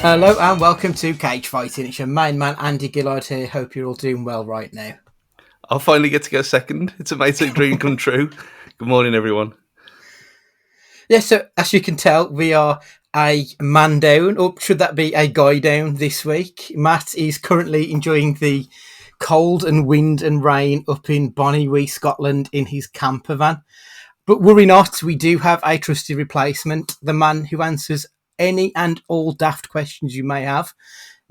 Hello and welcome to Cage Fighting. It's your main man Andy Gillard here. Hope you're all doing well right now. I'll finally get to go second. It's a amazing dream come true. Good morning, everyone. Yeah, so as you can tell, we are a man down, or should that be a guy down this week? Matt is currently enjoying the cold and wind and rain up in Bonnywee, Scotland in his camper van. But worry not, we do have a trusty replacement, the man who answers any and all daft questions you may have,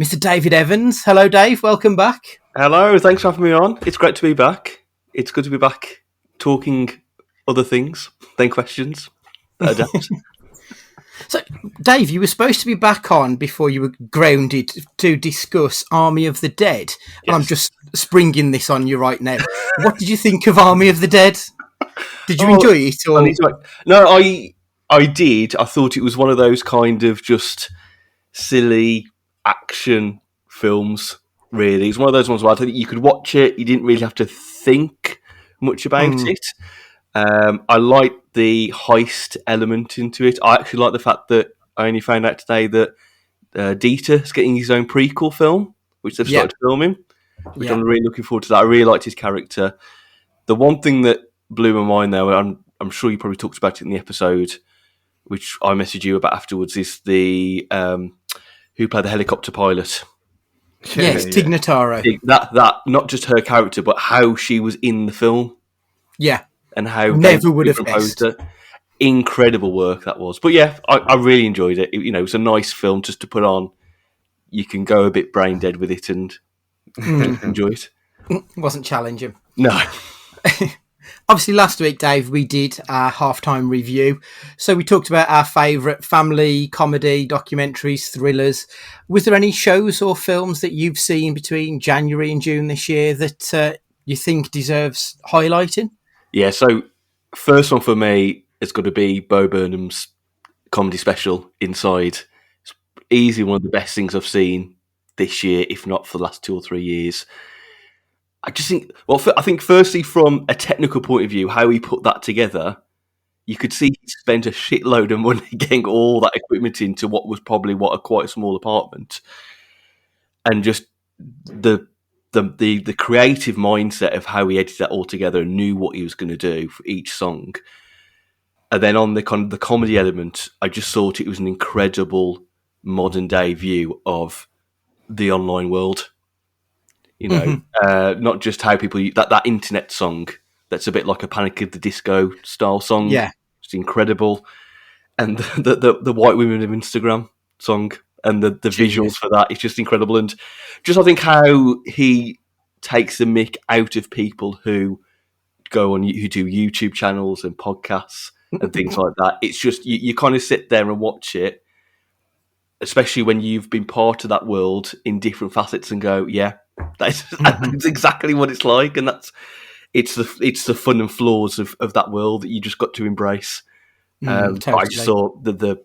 Mr. David Evans. Hello, Dave. Welcome back. Hello, thanks for having me on. It's great to be back. It's good to be back talking other things than questions. So, Dave, you were supposed to be back on before you were grounded to discuss Army of the Dead. Yes. And I'm just springing this on you right now. What did you think of Army of the Dead? Did you enjoy it? Or? No, I did. I thought it was one of those kind of just silly action films, really. It's one of those ones where I think you could watch it, you didn't really have to think much about it. I liked the heist element into it. I actually like the fact that I only found out today that Dieter is getting his own prequel film, which they've started filming, which I'm really looking forward to that. I really liked his character. The one thing that blew my mind, though, I'm sure you probably talked about it in the episode, which I messaged you about afterwards, is the who played the helicopter pilot. Yes, Tig Notaro. That not just her character, but how she was in the film. Yeah. And how never would have guessed. Incredible work that was. But yeah, I really enjoyed it. It was a nice film just to put on. You can go a bit brain dead with it and enjoy it. Wasn't challenging. No. Obviously, last week, Dave, we did our halftime review. So we talked about our favourite family, comedy, documentaries, thrillers. Was there any shows or films that you've seen between January and June this year that you think deserves highlighting? Yeah, so first one for me has got to be Bo Burnham's comedy special, Inside. It's easily one of the best things I've seen this year, if not for the last 2 or 3 years. I just think, I think firstly from a technical point of view, how he put that together, you could see he spent a shitload of money getting all that equipment into what was probably a quite small apartment. And just the creative mindset of how he edited that all together and knew what he was going to do for each song. And then on the comedy element, I just thought it was an incredible modern day view of the online world. Not just how people use that internet song that's a bit like a Panic at the Disco style song. Yeah, it's incredible. And the White Women of Instagram song. And the visuals for that, it's just incredible. And just I think how he takes the mick out of people who who do YouTube channels and podcasts and things like that. It's just, you kind of sit there and watch it, especially when you've been part of that world in different facets and go, yeah, that's exactly what it's like. And it's the fun and flaws of that world that you just got to embrace. Totally. I just thought that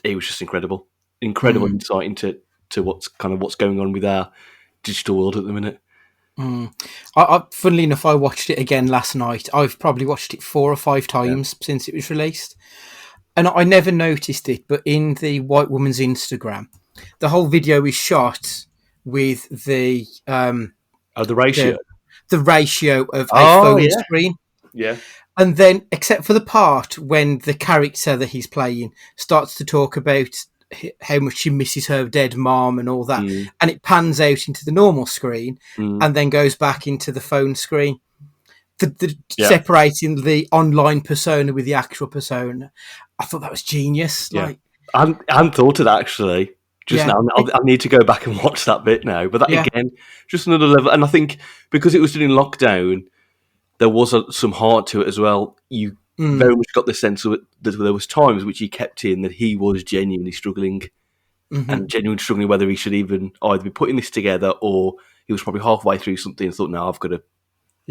it was just incredible. Incredible insight into what's going on with our digital world at the minute. Funnily enough, I watched it again last night. I've probably watched it 4 or 5 times since it was released. And I never noticed it, but in the White Woman's Instagram, the whole video is shot with the ratio. The ratio of a phone screen. Yeah. And then, except for the part when the character that he's playing starts to talk about how much she misses her dead mom and all that, and it pans out into the normal screen and then goes back into the phone screen, separating the online persona with the actual persona. I thought that was genius. I hadn't thought of that actually. Now, I need to go back and watch that bit now. But that again, just another level. And I think because it was done in lockdown, there was some heart to it as well. You very much got the sense of it, that there was times which he kept in that he was genuinely struggling whether he should even either be putting this together or he was probably halfway through something and thought, no, I've got to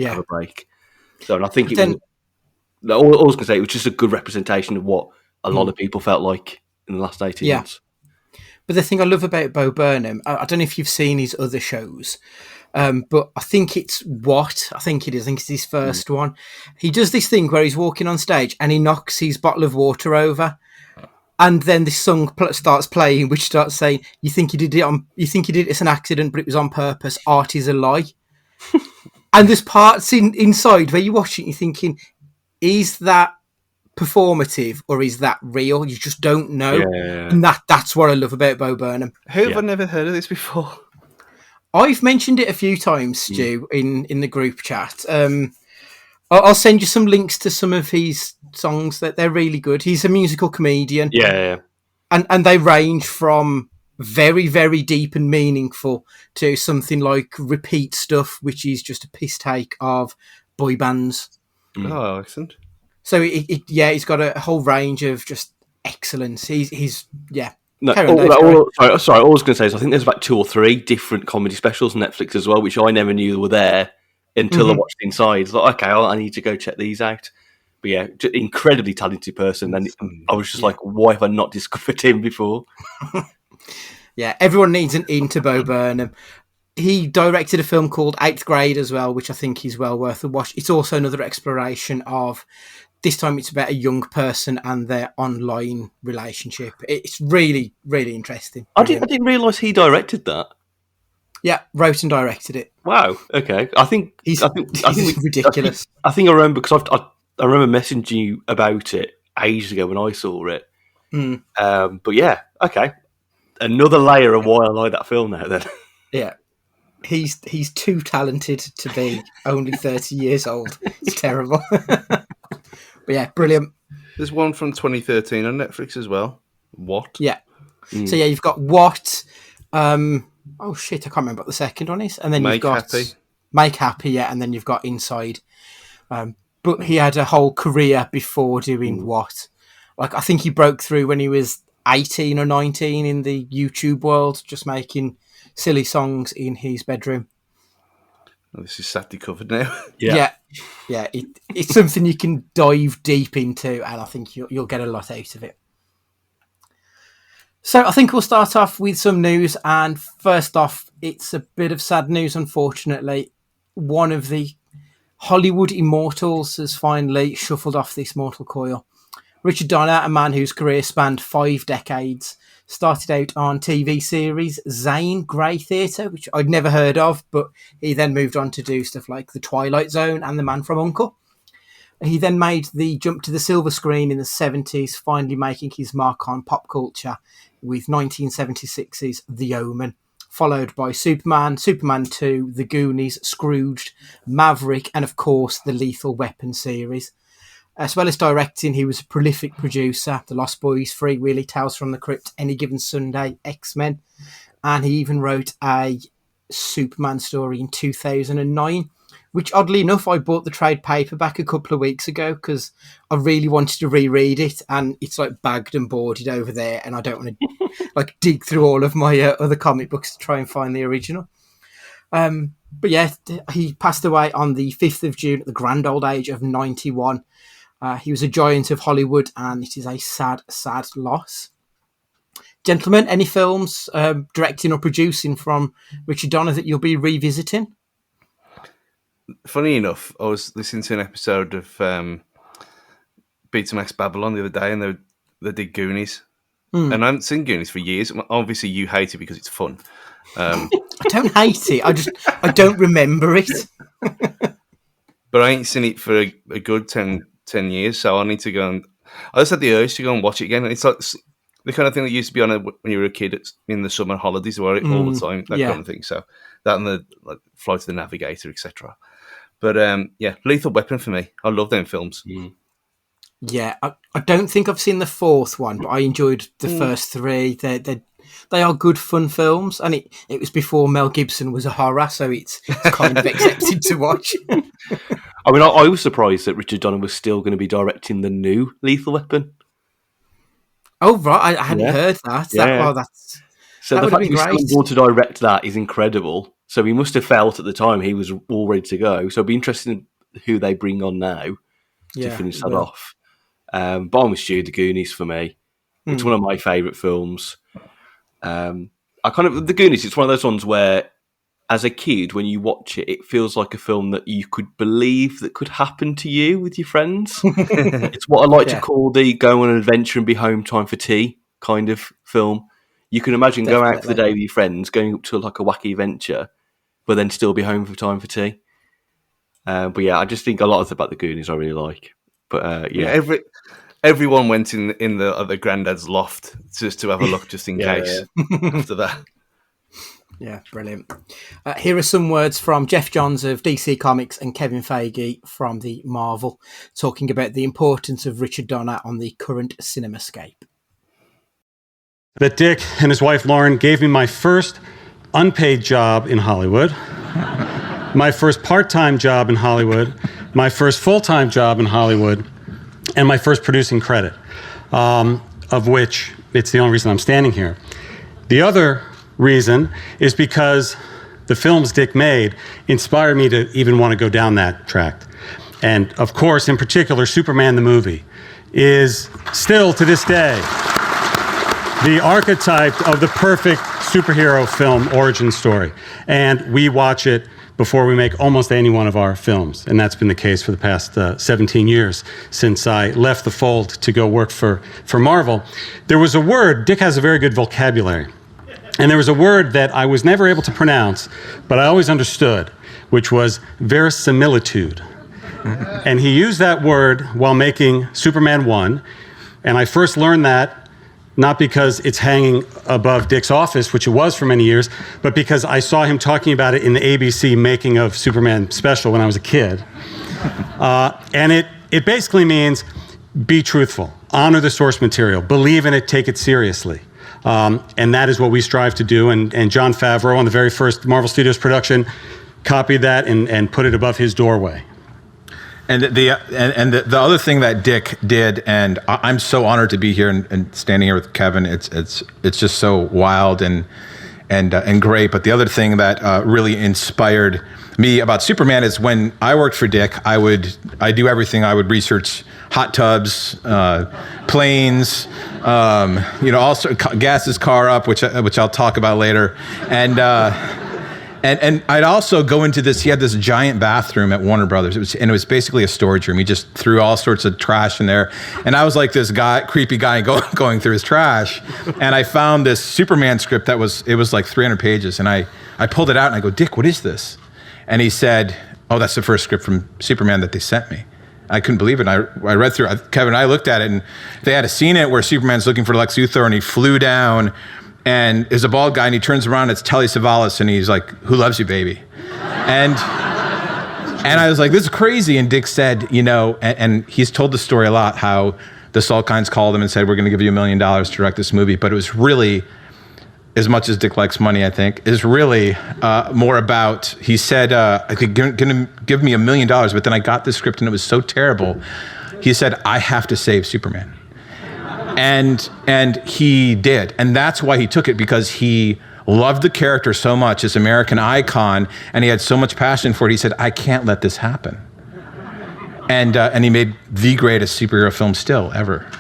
have a break. So, and I think all I was going to say, it was just a good representation of what a lot of people felt like in the last 18 months. But the thing I love about Bo Burnham, I don't know if you've seen his other shows, but I think it's I think it's his first one. He does this thing where he's walking on stage and he knocks his bottle of water over. and then this song starts playing, which starts saying, "You think you did it as an accident, but it was on purpose. Art is a lie." And there's parts inside where you watch it, and you're thinking, "Is that performative or is that real?" You just don't know, Yeah. and that's what I love about Bo Burnham. Who have I never heard of this before? I've mentioned it a few times, Stu, in the group chat. I'll send you some links to some of his songs that they're really good. He's a musical comedian, Yeah. and they range from very, very deep and meaningful to something like Repeat Stuff, which is just a piss take of boy bands. Oh, excellent. So he's got a whole range of just excellence. He's No, Carry on, Dave, sorry, all I was going to say is I think there's about 2 or 3 different comedy specials on Netflix as well, which I never knew were there until I watched Inside. It's like, okay, I need to go check these out. But yeah, just incredibly talented person. And I was just like, why have I not discovered him before? Yeah, everyone needs an into Bo Burnham. He directed a film called Eighth Grade as well, which I think is well worth a watch. It's also another exploration of, this time it's about a young person and their online relationship. It's really, really interesting. I didn't realise he directed that. Yeah, wrote and directed it. Wow. Okay. I think He's ridiculous. I think I remember because I remember messaging you about it ages ago when I saw it. But yeah, okay. Another layer of why I like that film now. Then. Yeah, he's too talented to be only 30 years old. It's terrible. But yeah, brilliant. There's one from 2013 on Netflix as well. What? Yeah. So yeah, you've got What? Oh shit, I can't remember what the second one is. And then you've got Make Happy, yeah, and then you've got Inside. But he had a whole career before doing What? Like, I think he broke through when he was 18 or 19 in the YouTube world, just making silly songs in his bedroom. Oh, this is sadly covered now. Yeah. It's something you can dive deep into, and I think you'll get a lot out of it. So I think we'll start off with some news, and first off, it's a bit of sad news, unfortunately. One of the Hollywood immortals has finally shuffled off this mortal coil. Richard Donner, a man whose career spanned 5 decades, started out on TV series Zane Grey Theatre, which I'd never heard of, but he then moved on to do stuff like The Twilight Zone and The Man from U.N.C.L.E. He then made the jump to the silver screen in the 70s, finally making his mark on pop culture with 1976's The Omen, followed by Superman, Superman 2, The Goonies, Scrooged, Maverick, and of course the Lethal Weapon series. As well as directing, he was a prolific producer, The Lost Boys, Free Willy, Tales from the Crypt, Any Given Sunday, X-Men, and he even wrote a Superman story in 2009, which oddly enough I bought the trade paperback a couple of weeks ago because I really wanted to reread it, and it's like bagged and boarded over there, and I don't want to like dig through all of my other comic books to try and find the original. But yeah, he passed away on the 5th of June at the grand old age of 91. He was a giant of Hollywood, and it is a sad, sad loss. Gentlemen, any films directing or producing from Richard Donner that you'll be revisiting? Funny enough, I was listening to an episode of Betamax Babylon the other day, and they did Goonies. And I haven't seen Goonies for years. Obviously, you hate it because it's fun. I don't hate it. I don't remember it. But I ain't seen it for a good 10 years, so I need to go and... I just had the urge to go and watch it again. It's like the kind of thing that used to be on when you were a kid in the summer holidays, all the time, that kind of thing. So that and the Flight of the Navigator, etc. But Lethal Weapon for me. I love them films. Yeah, I don't think I've seen the 4th one, but I enjoyed the first 3. They are good, fun films, and it was before Mel Gibson was a horror, so it's kind of accepted to watch. I mean, I was surprised that Richard Donner was still going to be directing the new Lethal Weapon. Oh, right. I hadn't heard that. So the fact he's still on board to direct that is incredible. So he must have felt at the time he was all ready to go. So it'd be interesting who they bring on now to finish that off. But I'm with Stu, The Goonies for me. It's one of my favourite films. The Goonies, it's one of those ones where as a kid, when you watch it, it feels like a film that you could believe that could happen to you with your friends. It's what I like to call the go on an adventure and be home time for tea kind of film. You can imagine going out for the day with your friends, going up to like a wacky adventure, but then still be home for time for tea. But yeah, I just think a lot about the Goonies I really like. But yeah. Everyone went in the granddad's loft just to have a look, just in case. After that. Yeah, brilliant. Here are some words from Jeff Johns of DC Comics and Kevin Feige from the Marvel, talking about the importance of Richard Donner on the current cinemascape. That Dick and his wife Lauren gave me my first unpaid job in Hollywood, my first part-time job in Hollywood, my first full-time job in Hollywood, and my first producing credit, of which it's the only reason I'm standing here. The other reason is because the films Dick made inspired me to even want to go down that track. And of course, in particular, Superman the movie is still to this day the archetype of the perfect superhero film origin story. And we watch it before we make almost any one of our films. And that's been the case for the past 17 years since I left the fold to go work for Marvel. There was a word, Dick has a very good vocabulary. And there was a word that I was never able to pronounce, but I always understood, which was verisimilitude. And he used that word while making Superman 1. And I first learned that not because it's hanging above Dick's office, which it was for many years, but because I saw him talking about it in the ABC making of Superman special when I was a kid. And it basically means be truthful, honor the source material, believe in it, take it seriously. And that is what we strive to do. And Jon Favreau, on the very first Marvel Studios production, copied that and put it above his doorway. And the other thing that Dick did, and I'm so honored to be here and standing here with Kevin. It's just so wild and great. But the other thing that really inspired me about Superman is when I worked for Dick, I do everything. I would research hot tubs, planes, also gas his car up, which I'll talk about later, and I'd also go into this. He had this giant bathroom at Warner Brothers. It was basically a storage room. He just threw all sorts of trash in there, and I was like this creepy guy going through his trash, and I found this Superman script that was like 300 pages, and I pulled it out and I go, Dick, what is this? And he said, oh, that's the first script from Superman that they sent me. I couldn't believe it. And I read through it. Kevin and I looked at it, and they had a scene in it where Superman's looking for Lex Luthor, and he flew down, and there's a bald guy, and he turns around, it's Telly Savalas, and he's like, who loves you, baby? And I was like, this is crazy. And Dick said, and he's told the story a lot, how the Salkinds called him and said, we're going to give you $1 million to direct this movie. But it was really, as much as Dick likes money, I think, is really more about, he said, I could going to give me $1 million, but then I got this script and it was so terrible. He said, I have to save Superman. And he did. And that's why he took it, because he loved the character so much, this American icon, and he had so much passion for it. He said, I can't let this happen. And he made the greatest superhero film still ever.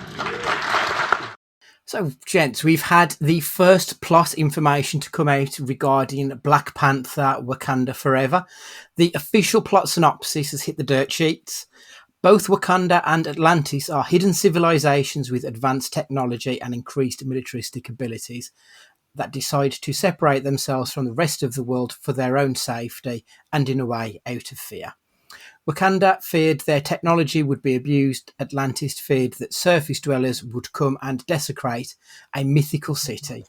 So, gents, we've had the first plot information to come out regarding Black Panther Wakanda Forever. The official plot synopsis has hit the dirt sheets. Both Wakanda and Atlantis are hidden civilizations with advanced technology and increased militaristic abilities that decide to separate themselves from the rest of the world for their own safety and, in a way, out of fear. Wakanda feared their technology would be abused. Atlantis feared that surface dwellers would come and desecrate a mythical city,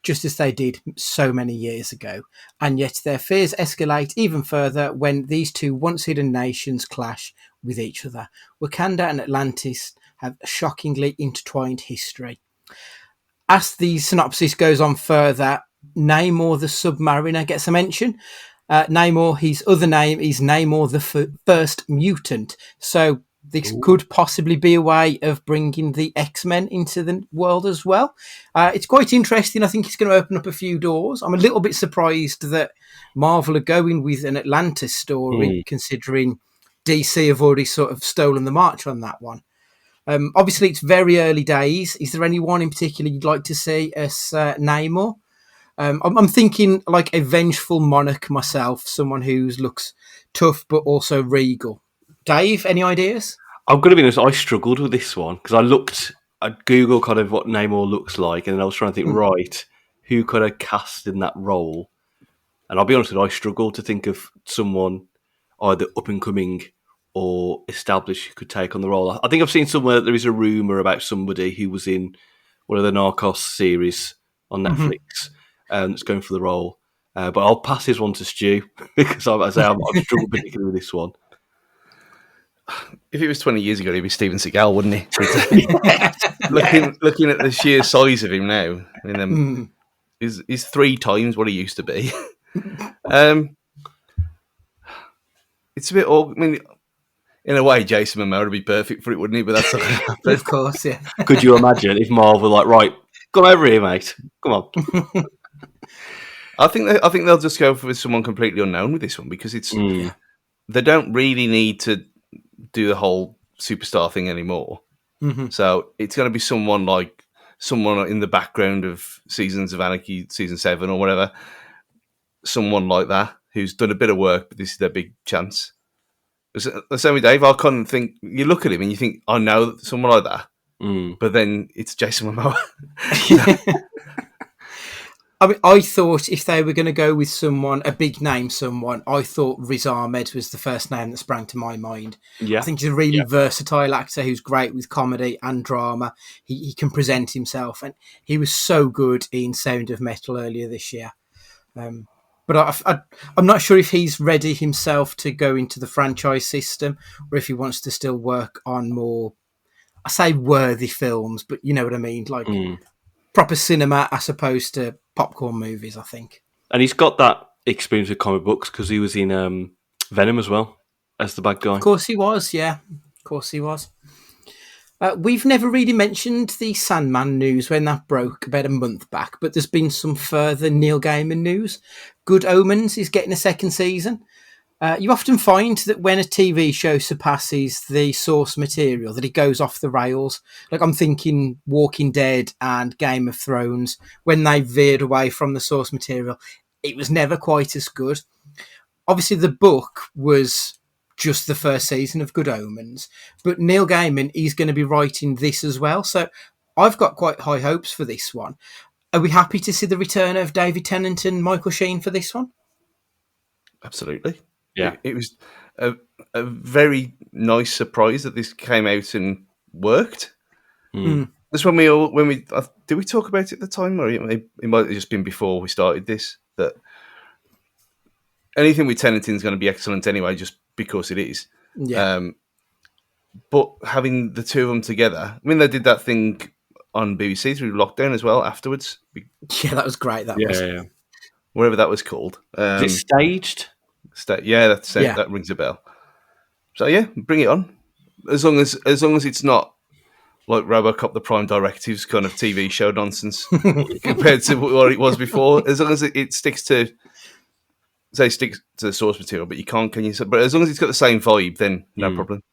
just as they did so many years ago. And yet their fears escalate even further when these two once hidden nations clash with each other. Wakanda and Atlantis have a shockingly intertwined history. As the synopsis goes on further, Namor the Submariner gets a mention. Namor, his other name is Namor the First Mutant. So this could possibly be a way of bringing the X-Men into the world as well. It's quite interesting. I think it's going to open up a few doors. I'm a little bit surprised that Marvel are going with an Atlantis story, considering DC have already sort of stolen the march on that one. Obviously, it's very early days. Is there anyone in particular you'd like to see as Namor? I'm thinking like a vengeful monarch myself, someone who looks tough but also regal. Dave, any ideas? I'm going to be honest, I struggled with this one because I looked at Google kind of what Namor looks like, and then I was trying to think, right, who could I cast in that role? And I'll be honest with you, I struggled to think of someone either up and coming or established who could take on the role. I think I've seen somewhere that there is a rumor about somebody who was in one of the Narcos series on Netflix that's going for the role. But I'll pass this one to Stu because I've struggled particularly with this one. If it was 20 years ago, he'd be Steven Seagal, wouldn't he? Looking at the sheer size of him now, I mean, he's 3 times what he used to be. It's a bit awkward. I mean, in a way, Jason Momoa would be perfect for it, wouldn't he? But that's not going to happen. Of course, yeah. Could you imagine if Marvel were like, right, come over here, mate. Come on. I think they'll just go for someone completely unknown with this one because it's they don't really need to do the whole superstar thing anymore. So it's going to be someone in the background of Seasons of Anarchy, season 7 or whatever. Someone like that who's done a bit of work, but this is their big chance. The same with Dave. I can't think. You look at him and you think, I know someone like that, but then it's Jason Momoa. I mean, I thought if they were going to go with someone, a big name someone, I thought Riz Ahmed was the first name that sprang to my mind. Yeah. I think he's a really versatile actor who's great with comedy and drama. He can present himself, and he was so good in Sound of Metal earlier this year. But I'm not sure if he's ready himself to go into the franchise system or if he wants to still work on more, I say worthy films, but you know what I mean? Like proper cinema as opposed to popcorn movies, I think. And he's got that experience with comic books because he was in Venom as well as the bad guy. Of course he was, yeah. Of course he was. We've never really mentioned the Sandman news when that broke about a month back, but there's been some further Neil Gaiman news. Good Omens is getting a second season. You often find that when a TV show surpasses the source material, that it goes off the rails. Like I'm thinking Walking Dead and Game of Thrones, when they veered away from the source material, it was never quite as good. Obviously, the book was just the first season of Good Omens, but Neil Gaiman is going to be writing this as well. So I've got quite high hopes for this one. Are we happy to see the return of David Tennant and Michael Sheen for this one? Absolutely. Yeah. It was a very nice surprise that this came out and worked. That's when we did we talk about it at the time, or it might have just been before we started this, that anything with Tenanting is going to be excellent anyway, just because it is. Yeah. But having the two of them together, I mean, they did that thing on BBC through lockdown as well afterwards. Yeah, that was great. That was. Yeah. Whatever that was called. Is it staged? That rings a bell. So yeah, bring it on. As long as it's not like RoboCop: The Prime Directives kind of TV show nonsense compared to what it was before. As long as it sticks to the source material, but but as long as it's got the same vibe, then no problem.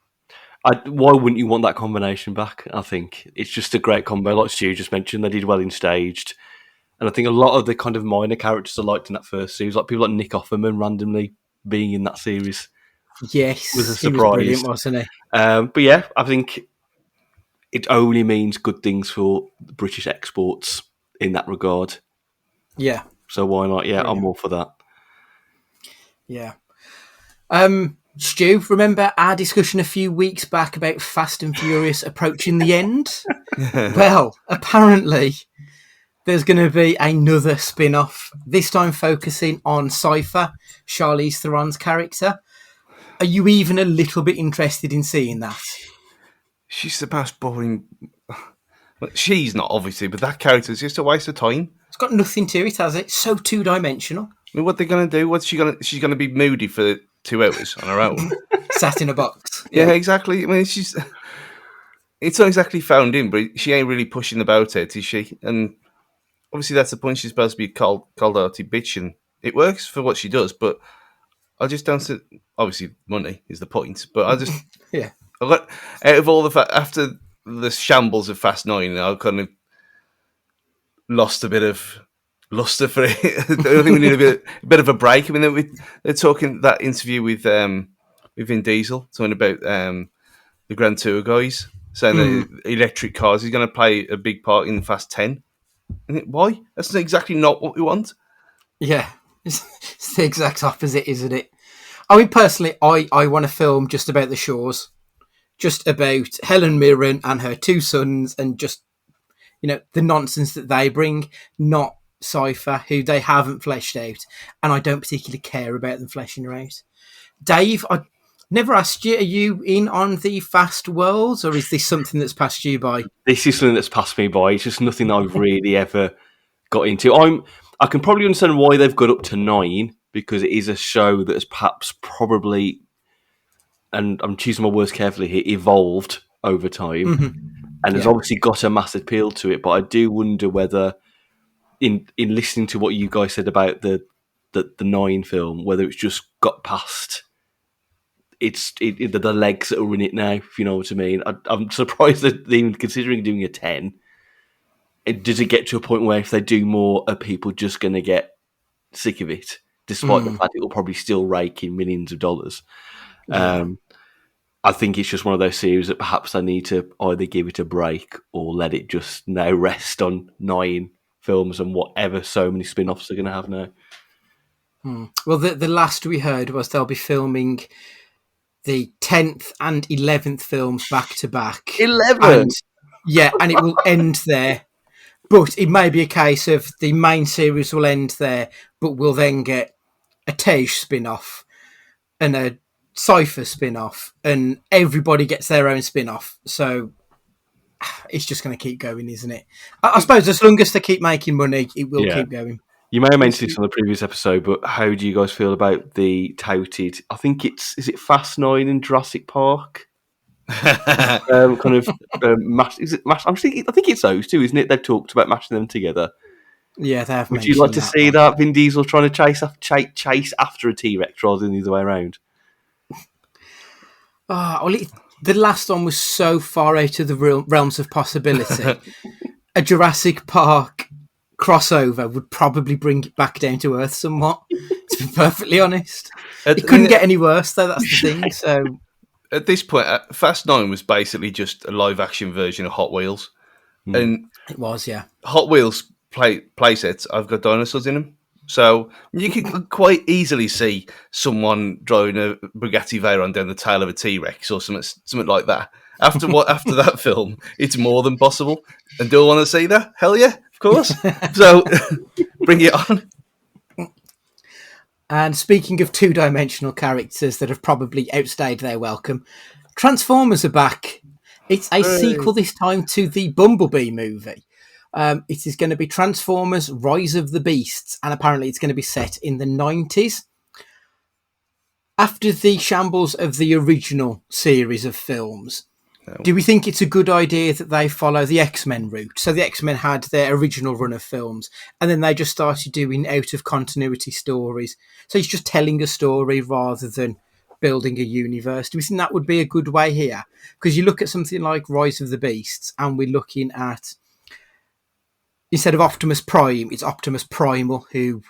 Why wouldn't you want that combination back? I think it's just a great combo. Like Stu just mentioned, they did well in staged. And I think a lot of the kind of minor characters I liked in that first series, like people like Nick Offerman randomly being in that series. Yes, was a surprise. He was brilliant, wasn't he? But yeah, I think it only means good things for British exports in that regard. Yeah. So why not? Yeah, brilliant. I'm all for that. Yeah. Stu, remember our discussion a few weeks back about Fast and Furious approaching the end? Well, apparently there's going to be another spin-off, this time focusing on Cypher, Charlize Theron's character. Are you even a little bit interested in seeing that? She's the most boring. She's not, obviously, but that character's just a waste of time. It's got nothing to it, has it? So two-dimensional. I mean, what they're going to do? She's going to be moody for 2 hours on her own. Sat in a box. Yeah, exactly. I mean, it's not exactly found in, but she ain't really pushing the boat out, is she? And obviously that's the point. She's supposed to be a cold-hearted bitch, and it works for what she does, but I just don't see... Obviously, money is the point, but I just... Yeah. I got out of all after the shambles of Fast 9, I kind of lost a bit of luster for it. I think we need a bit of a break. I mean, they're talking that interview with Vin Diesel, talking about the Grand Tour guys, saying that electric cars is going to play a big part in Fast 10. Why? That's exactly not what we want. Yeah, it's the exact opposite, isn't it? I mean, personally, I want to film just about the Shaws, just about Helen Mirren and her two sons, and just, the nonsense that they bring, not Cypher, who they haven't fleshed out, and I don't particularly care about them fleshing her out. Dave, I never asked you, are you in on the Fast Worlds, or is this something that's passed you by? This is something that's passed me by. It's just nothing I've really ever got into. I can probably understand why they've got up to 9, because it is a show that has perhaps probably, and I'm choosing my words carefully here, evolved over time, and has obviously got a mass appeal to it. But I do wonder whether, in listening to what you guys said about the 9 film, whether it's just got past the legs that are in it now, if you know what I mean. I'm surprised that they're even considering doing a 10. Does it get to a point where if they do more, are people just going to get sick of it, despite the fact it will probably still rake in millions of dollars? I think it's just one of those series that perhaps they need to either give it a break or let it just now rest on 9 films and whatever so many spin-offs they're going to have now. Well, the last we heard was they'll be filming the 10th and 11th films back to back. 11? And it will end there. But it may be a case of the main series will end there, but we'll then get a Tej spin-off and a Cypher spin-off, and everybody gets their own spin-off. So it's just going to keep going, isn't it? I suppose as long as they keep making money, it will keep going. You may have mentioned this on the previous episode, but how do you guys feel about the touted, I think is it Fast 9 and Jurassic Park? Mash, is it mash? I think it's those two, isn't it? They've talked about mashing them together. Yeah, they have. Would you like to see that Vin Diesel trying to chase after a T-Rex rather than the other way around? The last one was so far out of the realms of possibility. A Jurassic Park crossover would probably bring it back down to earth somewhat, to be perfectly honest. It couldn't get any worse, though, that's the thing. So at this point, Fast 9 was basically just a live-action version of Hot Wheels. And it was, yeah. Hot Wheels play sets, I've got dinosaurs in them. So you can quite easily see someone driving a Bugatti Veyron down the tail of a T-Rex or something like that. After that film, it's more than possible. And do I want to see that? Hell yeah, of course. So bring it on. And speaking of two-dimensional characters that have probably outstayed their welcome, Transformers are back. It's a sequel this time to the Bumblebee movie. It is going to be Transformers Rise of the Beasts, and apparently it's going to be set in the 90s. After the shambles of the original series of films, do we think it's a good idea that they follow the X-Men route? So the X-Men had their original run of films, and then they just started doing out-of-continuity stories. So it's just telling a story rather than building a universe. Do we think that would be a good way here? Because you look at something like Rise of the Beasts, and we're looking at, instead of Optimus Prime, it's Optimus Primal who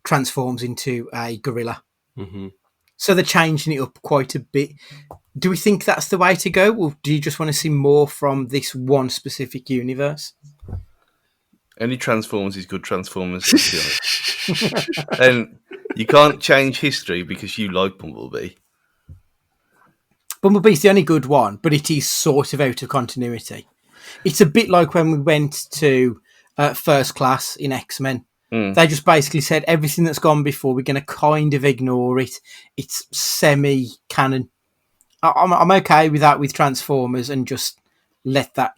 transforms into a gorilla. Mm-hmm. So they're changing it up quite a bit. Do we think that's the way to go, or do you just want to see more from this one specific universe? Any Transformers is good Transformers. And you can't change history because you like Bumblebee. Bumblebee's the only good one, but it is sort of out of continuity. It's a bit like when we went to First Class in X-Men. They just basically said everything that's gone before, we're going to kind of ignore it. It's semi-canon. I'm okay with that with Transformers and just let that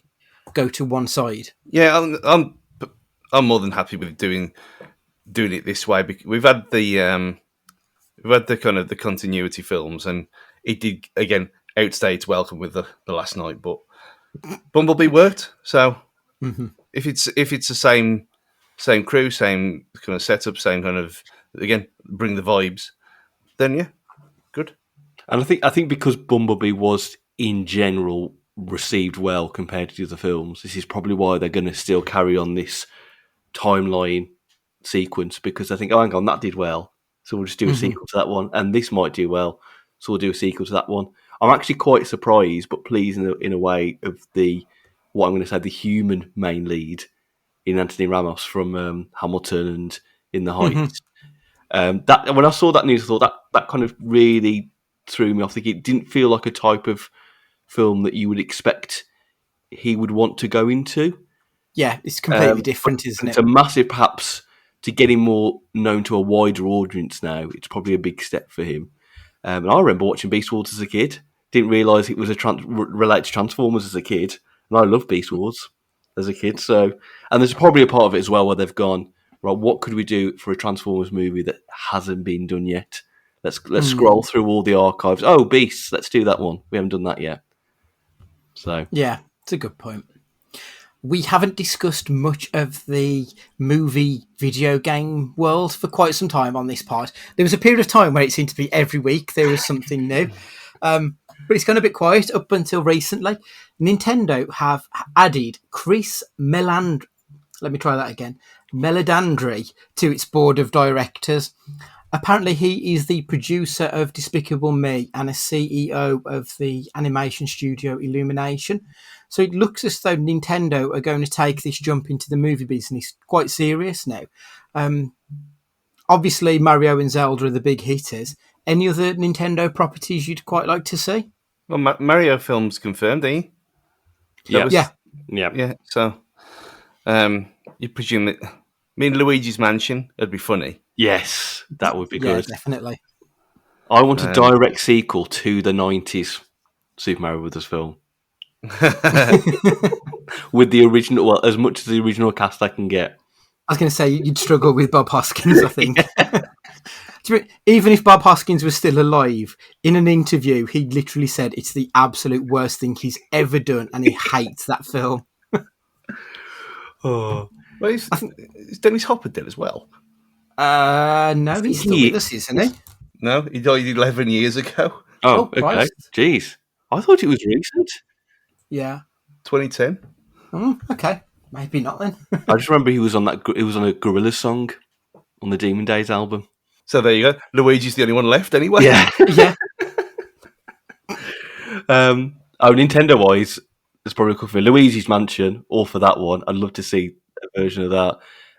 go to one side. Yeah, I'm more than happy with doing it this way. We've had the kind of the continuity films, and it did again outstay its welcome with the last night. But Bumblebee worked, so if it's the same crew, same kind of setup, same kind of, again, bring the vibes, then yeah, good. And I think because Bumblebee was in general received well compared to the other films, this is probably why they're going to still carry on this timeline sequence because I think, oh, hang on, that did well, so we'll just do a sequel to that one, and this might do well, so we'll do a sequel to that one. I'm actually quite surprised, but pleased in a way of what I'm going to say, the human main lead in Anthony Ramos from Hamilton and In the Heights. That when I saw that news, I thought that kind of really threw me off. It didn't feel like a type of film that you would expect he would want to go into. Yeah, it's completely different, isn't it? It's a massive, perhaps, to get him more known to a wider audience now. It's probably a big step for him. And I remember watching Beast Wars as a kid. Didn't realise it was related to Transformers as a kid. And I loved Beast Wars as a kid. So, and there's probably a part of it as well where they've gone, right, what could we do for a Transformers movie that hasn't been done yet? Let's scroll through all the archives. Oh, Beasts, let's do that one. We haven't done that yet. So yeah, it's a good point. We haven't discussed much of the movie video game world for quite some time on this pod. There was a period of time where it seemed to be every week there was something new. But it's gone a bit quiet up until recently. Nintendo have added Chris Melandri to its board of directors. Apparently, he is the producer of Despicable Me and a CEO of the animation studio Illumination. So it looks as though Nintendo are going to take this jump into the movie business quite serious now. Obviously, Mario and Zelda are the big hitters. Any other Nintendo properties you'd quite like to see? Well, Mario film's confirmed, eh? yeah. Yeah. So, you presume that? I mean, Luigi's Mansion would be funny. Yes, that would be good. Yeah, definitely. I want a direct sequel to the 90s Super Mario Brothers film. With the original, well, as much as the original cast I can get. I was going to say, you'd struggle with Bob Hoskins, I think. Even if Bob Hoskins was still alive, in an interview, he literally said it's the absolute worst thing he's ever done, and he hates that film. Well, is Dennis Hopper dead as well? No, he's still with us, isn't he? No, he died 11 years ago. Oh, okay. Christ. Jeez. I thought it was recent. Yeah. 2010. Okay. Maybe not then. I just remember he was on a Gorillaz song on the Demon Days album. So there you go. Luigi's the only one left anyway. Yeah. Yeah. Nintendo-wise, there's probably a couple for Luigi's Mansion, or for that one. I'd love to see a version of that.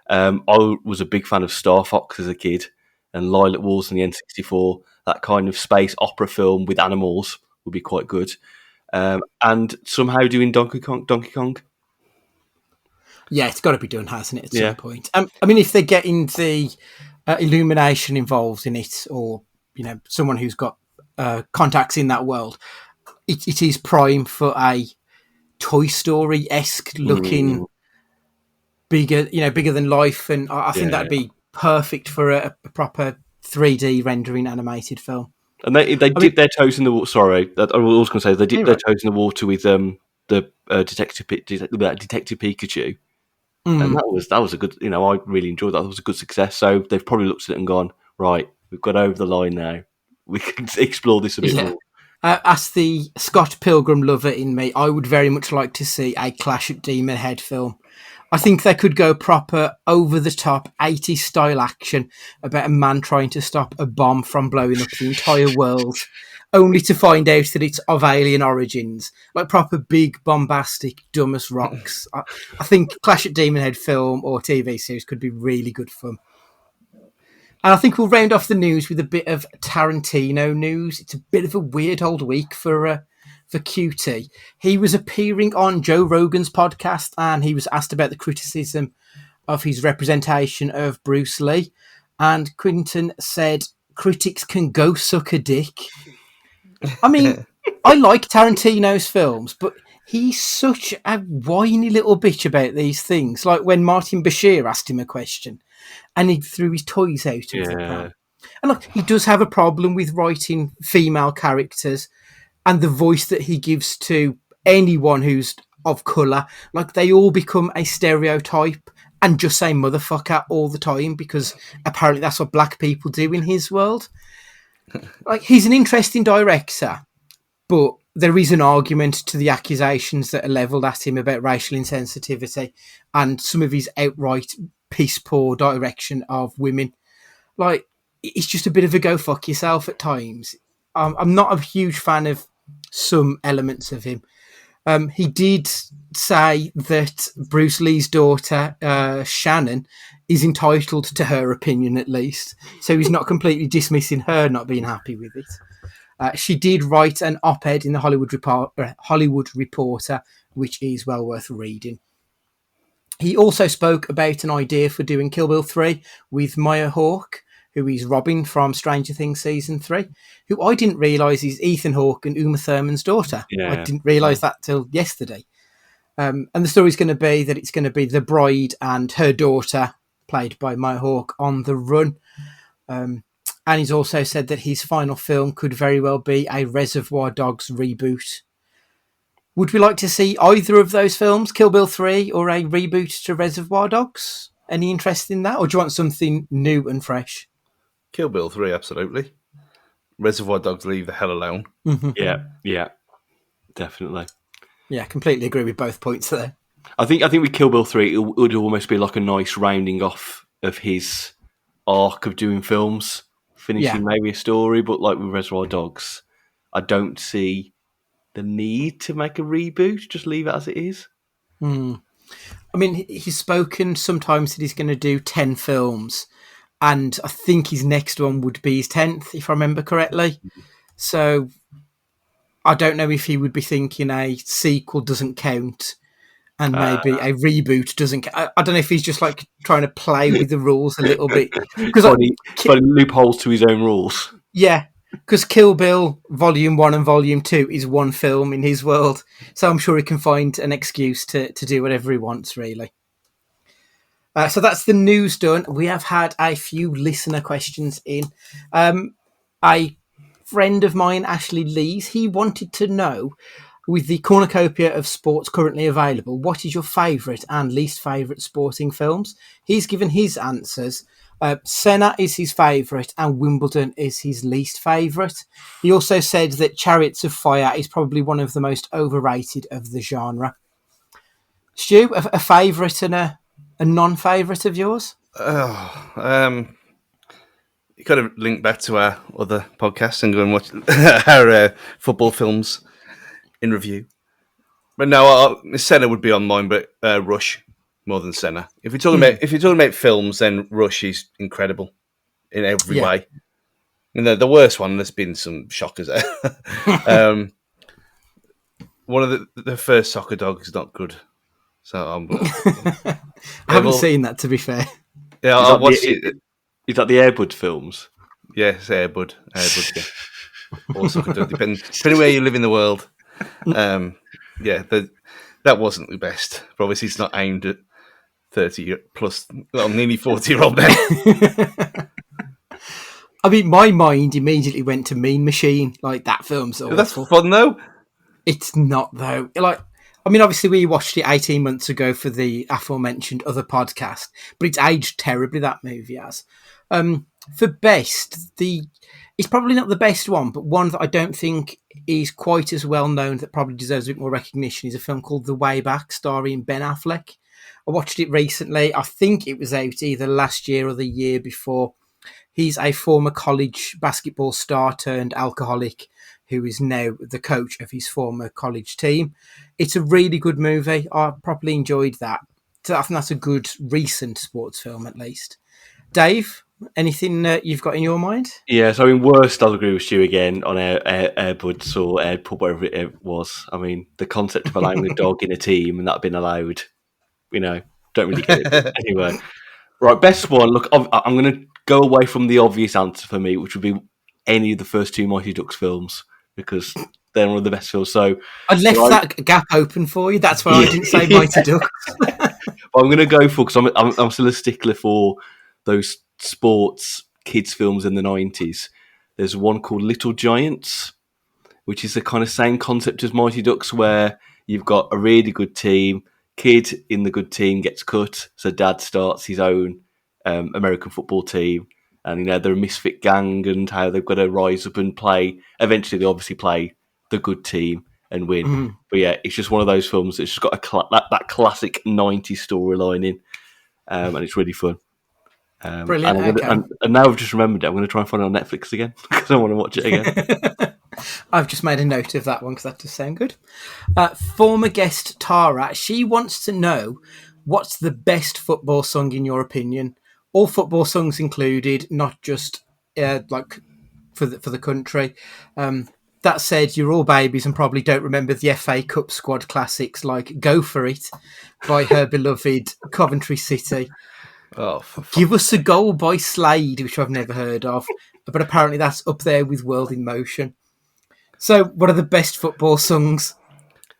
I was a big fan of Star Fox as a kid, and Lilac Wars on the N64. That kind of space opera film with animals would be quite good. And somehow doing Donkey Kong. Yeah, it's got to be done, hasn't it, at some point? I mean, if they're getting the Illumination involved in it, or someone who's got contacts in that world, it is prime for a Toy Story-esque looking, bigger than life, and I think that'd be perfect for a proper 3D rendering animated film. And they dipped their toes in the water. Sorry, I was going to say they dipped their toes in the water with the Detective Pikachu. And that was a good. I really enjoyed that. It was a good success. So they've probably looked at it and gone, right, we've got over the line now. We can explore this a bit more. As the Scott Pilgrim lover in me, I would very much like to see a Clash at Demon Head film. I think they could go proper over-the-top 80s style action about a man trying to stop a bomb from blowing up the entire world, only to find out that it's of alien origins. Like proper big, bombastic, dumb as rocks. I think Clash at Demon Head film or TV series could be really good fun. And I think we'll round off the news with a bit of Tarantino news. It's a bit of a weird old week for QT. He was appearing on Joe Rogan's podcast, and he was asked about the criticism of his representation of Bruce Lee. And Quentin said, critics can go suck a dick. I mean, I like Tarantino's films, but he's such a whiny little bitch about these things. Like when Martin Bashir asked him a question, and he threw his toys out of the pram. And look, he does have a problem with writing female characters and the voice that he gives to anyone who's of colour. Like, they all become a stereotype and just say motherfucker all the time because apparently that's what black people do in his world. Like, he's an interesting director, but there is an argument to the accusations that are levelled at him about racial insensitivity and some of his outright piss poor direction of women. Like, it's just a bit of a go fuck yourself at times. I'm not a huge fan of some elements of him. He did say that Bruce Lee's daughter, Shannon, is entitled to her opinion at least. So he's not completely dismissing her not being happy with it. She did write an op-ed in the Hollywood Reporter, which is well worth reading. He also spoke about an idea for doing Kill Bill 3 with Maya Hawke, who is Robin from Stranger Things Season 3, who I didn't realise is Ethan Hawke and Uma Thurman's daughter. Yeah. I didn't realise that till yesterday. And the story's going to be that it's going to be the bride and her daughter, played by Maya Hawke, on the run. And he's also said that his final film could very well be a Reservoir Dogs reboot. Would we like to see either of those films, Kill Bill 3 or a reboot to Reservoir Dogs? Any interest in that? Or do you want something new and fresh? Kill Bill 3, absolutely. Reservoir Dogs, leave the hell alone. Yeah, definitely. Yeah, completely agree with both points there. I think with Kill Bill 3, it would almost be like a nice rounding off of his arc of doing films, finishing maybe a story. But like with Reservoir Dogs, I don't see the need to make a reboot. Just leave it as it is. I mean, he's spoken sometimes that he's going to do 10 films, and I think his next one would be his 10th, if I remember correctly. So I don't know if he would be thinking a sequel doesn't count and maybe a reboot doesn't count. I don't know if he's just like trying to play with the rules a little bit. Because finding loopholes to his own rules. Yeah, because Kill Bill Volume 1 and Volume 2 is one film in his world. So I'm sure he can find an excuse to do whatever he wants, really. So that's the news done. We have had a few listener questions in. A friend of mine, Ashley Lees, he wanted to know, with the cornucopia of sports currently available, what is your favourite and least favourite sporting films? He's given his answers. Senna is his favourite and Wimbledon is his least favourite. He also said that Chariots of Fire is probably one of the most overrated of the genre. Stu, a favourite and a non-favourite of yours? You got to link back to our other podcasts and go and watch our football films in review. But no, Senna would be on mine, but Rush more than Senna. If you're talking about films, then Rush is incredible in every way. And the worst one, there's been some shockers there. One of the first Soccer Dog is not good. So I haven't seen that, to be fair. Yeah, I watched it. Is that the Air Bud films? Yes, Air Bud. Yeah. Also, depending where you live in the world. That wasn't the best. But obviously, it's not aimed at 30 plus, nearly 40-year-old men. I mean, my mind immediately went to Mean Machine. Like, that film's awful. That's fun, though. It's not, though. Like, I mean, obviously, we watched it 18 months ago for the aforementioned other podcast, but it's aged terribly, that movie has. For best, it's probably not the best one, but one that I don't think is quite as well known, that probably deserves a bit more recognition, is a film called The Way Back, starring Ben Affleck. I watched it recently. I think it was out either last year or the year before. He's a former college basketball star turned alcoholic who is now the coach of his former college team. It's a really good movie. I properly enjoyed that. So I think that's a good recent sports film, at least. Dave, anything you've got in your mind? Yeah, so I mean, worst, I'll agree with Stu again on Air Buds or Air Pub, whatever it was. I mean, the concept of allowing a dog in a team and that been allowed, don't really get it. But anyway, right, best one. Look, I'm going to go away from the obvious answer for me, which would be any of the first two Mighty Ducks films, because they're one of the best films. So I left that gap open for you. That's why I didn't say Mighty Ducks. But I'm going to go for, because I'm still a stickler for those sports kids films in the 90s. There's one called Little Giants, which is the kind of same concept as Mighty Ducks, where you've got a really good team, kid in the good team gets cut, so dad starts his own American football team, and they're a misfit gang and how they've got to rise up and play. Eventually they obviously play the good team, and win. But yeah, it's just one of those films that's just got that classic 90s storyline in, and it's really fun. Brilliant. And now I've just remembered it. I'm going to try and find it on Netflix again because I want to watch it again. I've just made a note of that one because that does sound good. Former guest Tara, she wants to know what's the best football song in your opinion? All football songs included, not just like for the country. That said, you're all babies and probably don't remember the FA Cup squad classics like "Go For It" by her beloved Coventry City. Oh, Give Us a Goal by Slade, which I've never heard of, but apparently that's up there with World in Motion. So, what are the best football songs?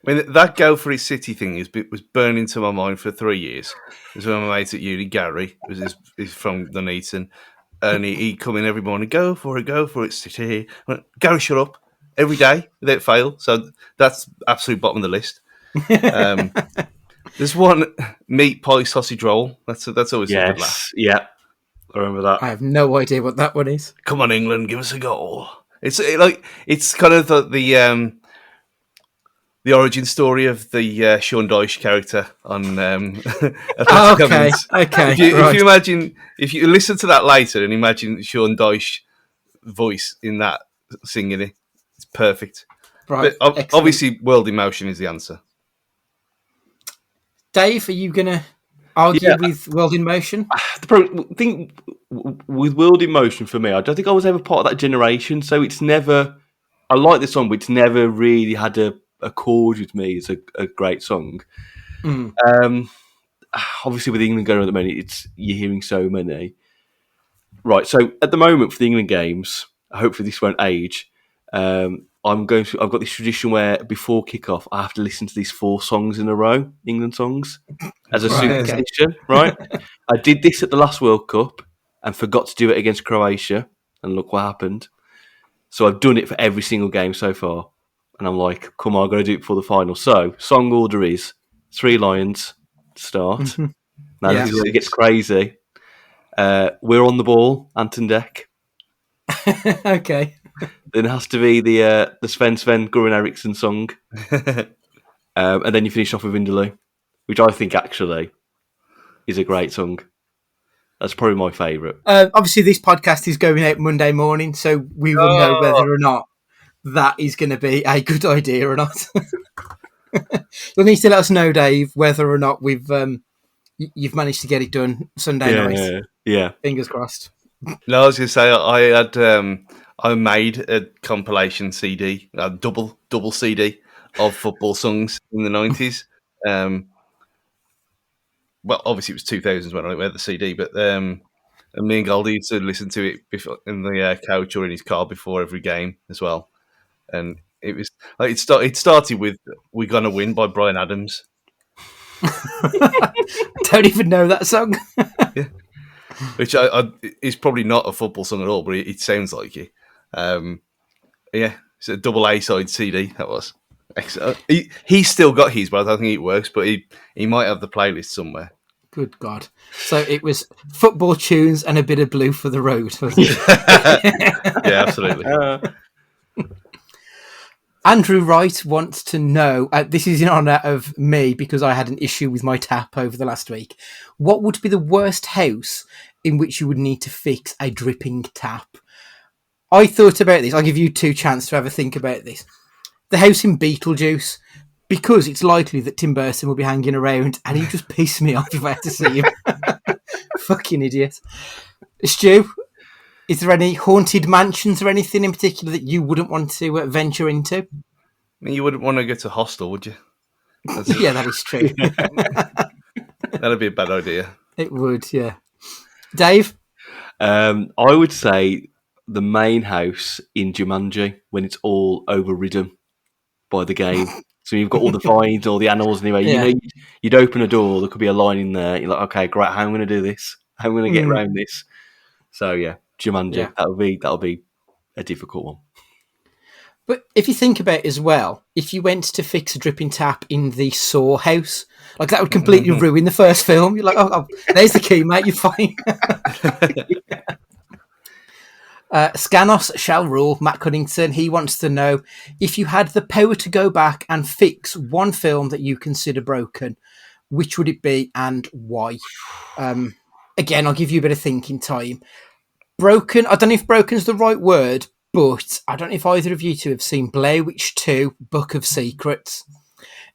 I mean, that Go For It City thing was burned into my mind for 3 years. It was when my mate at uni, Gary, he's from Nuneaton, and he'd come in every morning, Go For It City. I went, Gary, shut up. Every day, without fail. So that's absolute bottom of the list. There's one, meat pie sausage roll. That's always a good laugh. Yeah, I remember that. I have no idea what that one is. Come on, England, give us a goal. It's kind of the origin story of the Sean Dyche character on. Okay. If you listen to that later and imagine Sean Dyche voice in that singing it, it's perfect. Right. But obviously, World in Motion is the answer. Dave, are you going to argue with World in Motion? The thing with World in Motion for me, I don't think I was ever part of that generation, so it's never. I like the song, but it's never really had a chord with me. It's a great song. Obviously, with England going on at the moment, you're hearing so many. Right, so at the moment for the England games, hopefully this won't age. I've got this tradition where before kickoff, I have to listen to these 4 songs in a row, England songs, as a superstition. Right, I did this at the last World Cup and forgot to do it against Croatia, and look what happened. So I've done it for every single game so far, and I'm like, come on, I've got to do it before the final. So song order is 3 Lions start. Now this is where it gets crazy. We're on the ball, Anton Deck. Okay. Then it has to be the Sven Goran Eriksson song. And then you finish off with Vindaloo, which I think actually is a great song. That's probably my favourite. Obviously, this podcast is going out Monday morning, so we will know whether or not that is going to be a good idea or not. You'll need to let us know, Dave, whether or not you've managed to get it done Sunday night. Yeah. Fingers crossed. No, I was going to say I made a compilation CD, a double CD of football songs in the 90s. Well, obviously it was 2000s when I made the CD, but and me and Goldie used to listen to it in the couch or in his car before every game as well. And it was like it started with "We're Gonna Win" by Bryan Adams. Don't even know that song. Yeah. Which is probably not a football song at all, but it sounds like it. It's a double A-side CD, that was. He's still got his, but I don't think it works, but he might have the playlist somewhere. Good God. So it was football tunes and a bit of Blue for the Road. Yeah, absolutely. Andrew Wright wants to know, this is in honour of me because I had an issue with my tap over the last week. What would be the worst house in which you would need to fix a dripping tap? I thought about this. I'll give you 2 chances to have a think about this. The house in Beetlejuice, because it's likely that Tim Burton will be hanging around and he'd just piss me off if I had to see him. Fucking idiot. Stu, is there any haunted mansions or anything in particular that you wouldn't want to venture into? I mean, you wouldn't want to go to hostel, would you? Yeah, that is true. That'd be a bad idea. It would, yeah. Dave? I would say the main house in Jumanji when it's all overridden by the game. So you've got all the vines, all the animals anyway. Yeah. You know, you'd open a door, there could be a line in there. You're like, okay, great, how am I going to do this? How am I going to get around this? So yeah, Jumanji, that'll be a difficult one. But if you think about it as well, if you went to fix a dripping tap in the Saw house, like that would completely ruin the first film. You're like, oh, there's the key, mate, you're fine. Scanos shall rule. Matt Cunnington, he wants to know if you had the power to go back and fix one film that you consider broken, which would it be and why? Again, I'll give you a bit of thinking time. Broken, I don't know if broken's the right word, but I don't know if either of you two have seen Blair Witch 2, Book of Secrets.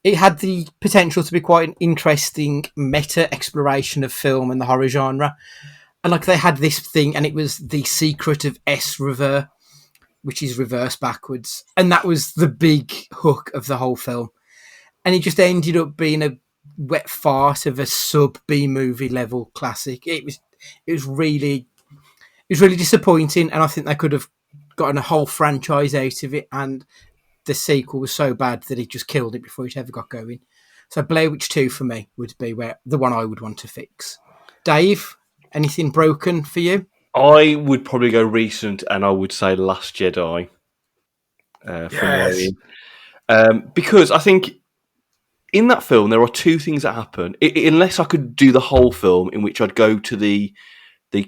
It had the potential to be quite an interesting meta exploration of film and the horror genre. And like they had this thing, and it was the secret of S Rever, which is reverse backwards. And that was the big hook of the whole film. And it just ended up being a wet fart of a sub B movie level classic. It was really disappointing, and I think they could have gotten a whole franchise out of it, and the sequel was so bad that it just killed it before it ever got going. So Blair Witch 2 for me would be the one I would want to fix. Dave, anything broken for you? I would probably go recent, and I would say Last Jedi. Because I think in that film there are two things that happen. Unless I could do the whole film, in which I'd go to the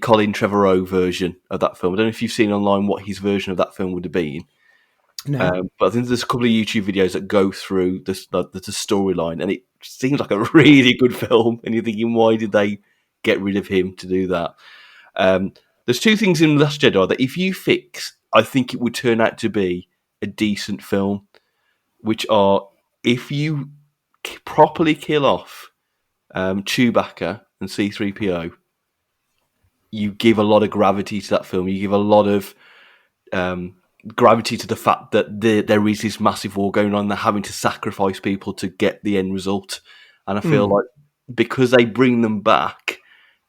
Colin Trevorrow version of that film. I don't know if you've seen online what his version of that film would have been. No. But I think there's a couple of YouTube videos that go through the storyline, and it seems like a really good film. And you're thinking, why did they get rid of him to do that? There's two things in Last Jedi that if you fix, I think it would turn out to be a decent film, which are if you properly kill off Chewbacca and C-3PO, you give a lot of gravity to that film. You give a lot of gravity to the fact that there is this massive war going on. They're having to sacrifice people to get the end result. And I feel like because they bring them back,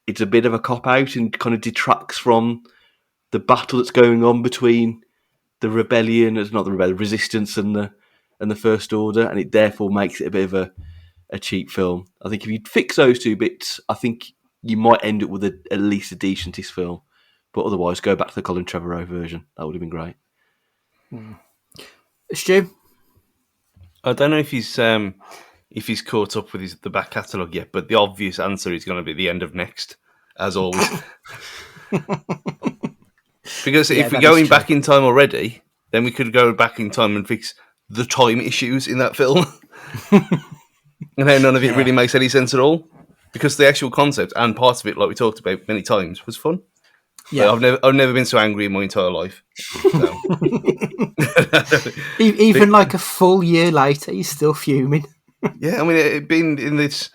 it's a bit of a cop-out and kind of detracts from the battle that's going on between the rebellion, it's not the rebellion, resistance and the First Order, and it therefore makes it a bit of a cheap film. I think if you fix those two bits, I think you might end up with at least a decentish film. But otherwise, go back to the Colin Trevorrow version. That would have been great. Stu? I don't know if he's caught up with the back catalogue yet, but the obvious answer is going to be the end of Next, as always. Because if we're going back in time already, then we could go back in time and fix the time issues in that film. And how none of it really makes any sense at all. Because the actual concept and part of it, like we talked about many times, was fun. Yeah, I've never been so angry in my entire life. So. Even like a full year later, he's still fuming. Yeah, I mean, it been in this.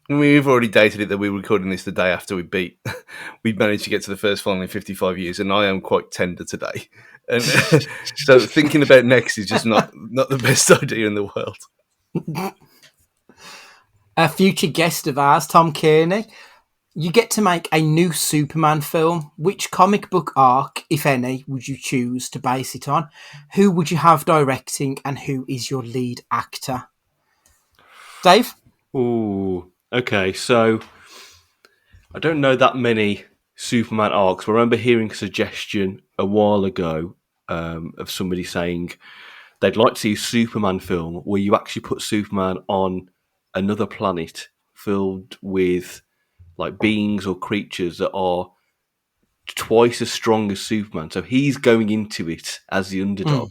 We've already dated it that we were recording this the day after we managed to get to the first final in 55 years, and I am quite tender today. And so thinking about Next is just not the best idea in the world. A future guest of ours, Tom Kearney. You get to make a new Superman film. Which comic book arc, if any, would you choose to base it on? Who would you have directing, and who is your lead actor? Dave? Ooh, okay. So I don't know that many Superman arcs, but I remember hearing a suggestion a while ago of somebody saying they'd like to see a Superman film where you actually put Superman on another planet filled with like beings or creatures that are twice as strong as Superman. So he's going into it as the underdog,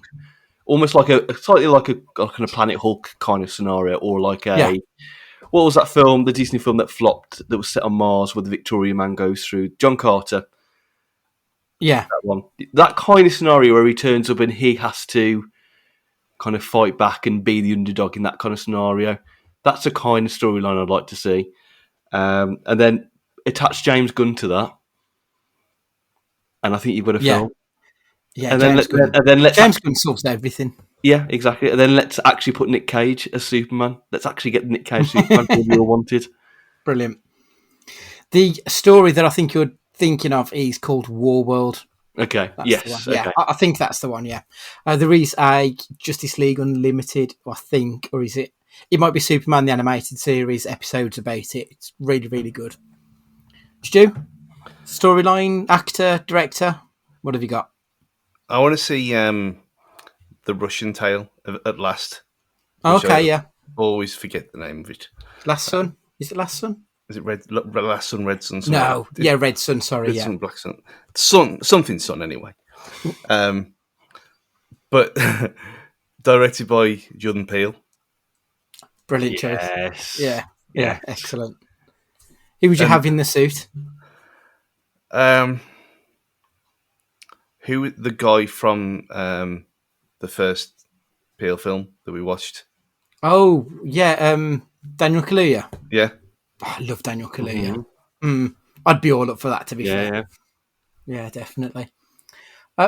almost like slightly like a kind of Planet Hulk kind of scenario, or like what was that film, the Disney film that flopped, that was set on Mars, where the Victorian man goes through? John Carter. Yeah, that one. That kind of scenario where he turns up and he has to kind of fight back and be the underdog in that kind of scenario. That's a kind of storyline I'd like to see. And then attach James Gunn to that, and I think you've got a film. Yeah, and James then James Gunn sorts everything. Yeah, exactly. And then let's actually put Nick Cage as Superman. Let's actually get Nick Cage Superman we all wanted. Brilliant. The story that I think you're thinking of is called Warworld. Okay. Yes. Okay. Yeah, I think that's the one. Yeah. There is a Justice League Unlimited, I think, or is it? It might be Superman the Animated Series episodes about it. It's really, really good. Stu, storyline, actor, director, what have you got? I want to see the Russian Tale at last. Okay, yeah. Always forget the name of it. Last Sun? Is it Last Sun? Is it Last Sun, Red Sun? No, Red Sun. Sorry, Red Sun, Black Sun, something Sun anyway. But directed by Jordan Peele. Brilliant choice. Yes. Yeah, Yes. excellent. Who would you And- have in the suit? Who the guy from the first Peele film that we watched? Oh, yeah, Daniel Kaluuya. Yeah, Oh, I love Daniel Kaluuya. Mm-hmm. I'd be all up for that, to be fair. Yeah. Yeah, definitely.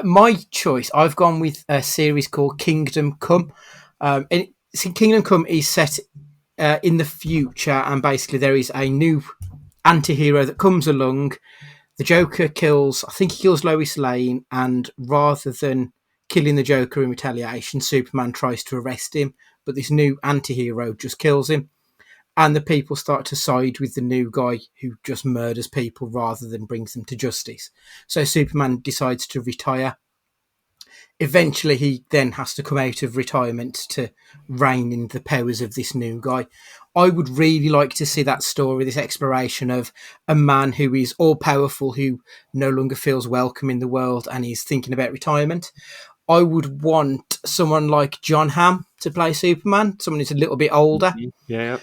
My choice, I've gone with a series called Kingdom Come. Kingdom Come is set in the future, and basically there is a new anti-hero that comes along. The Joker I think he kills Lois Lane, and rather than killing the Joker in retaliation, Superman tries to arrest him, but this new anti-hero just kills him. And the people start to side with the new guy who just murders people rather than brings them to justice. So Superman decides to retire. Eventually, he then has to come out of retirement to rein in the powers of this new guy. I would really like to see that story, this exploration of a man who is all powerful, who no longer feels welcome in the world and is thinking about retirement. I would want someone like John Hamm to play Superman, someone who's a little bit older. Yeah.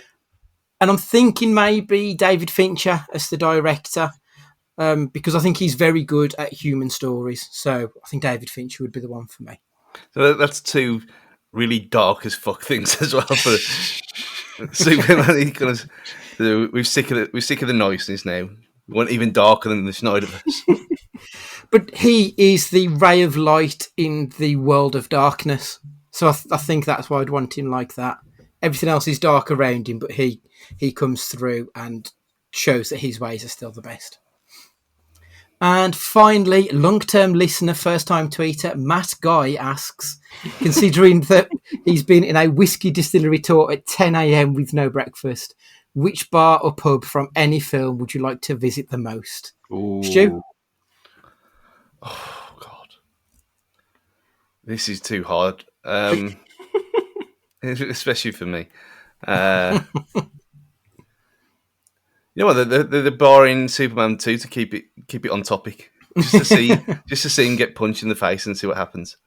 And I'm thinking maybe David Fincher as the director, because I think he's very good at human stories. So I think David Fincher would be the one for me. so that's two really dark as fuck things as well for Superman. We're sick of the noiseness now. We want even darker than the Snyderverse. But he is the ray of light in the world of darkness. So I think that's why I'd want him like that. Everything else is dark around him, but he comes through and shows that his ways are still the best. And finally, long-term listener, first-time tweeter, Matt Guy asks, considering that he's been in a whiskey distillery tour at 10 a.m. with no breakfast, which bar or pub from any film would you like to visit the most? Ooh. Stu? Oh God, this is too hard, especially for me. You know what? The bar in Superman 2 to keep it on topic, just to see him get punched in the face and see what happens.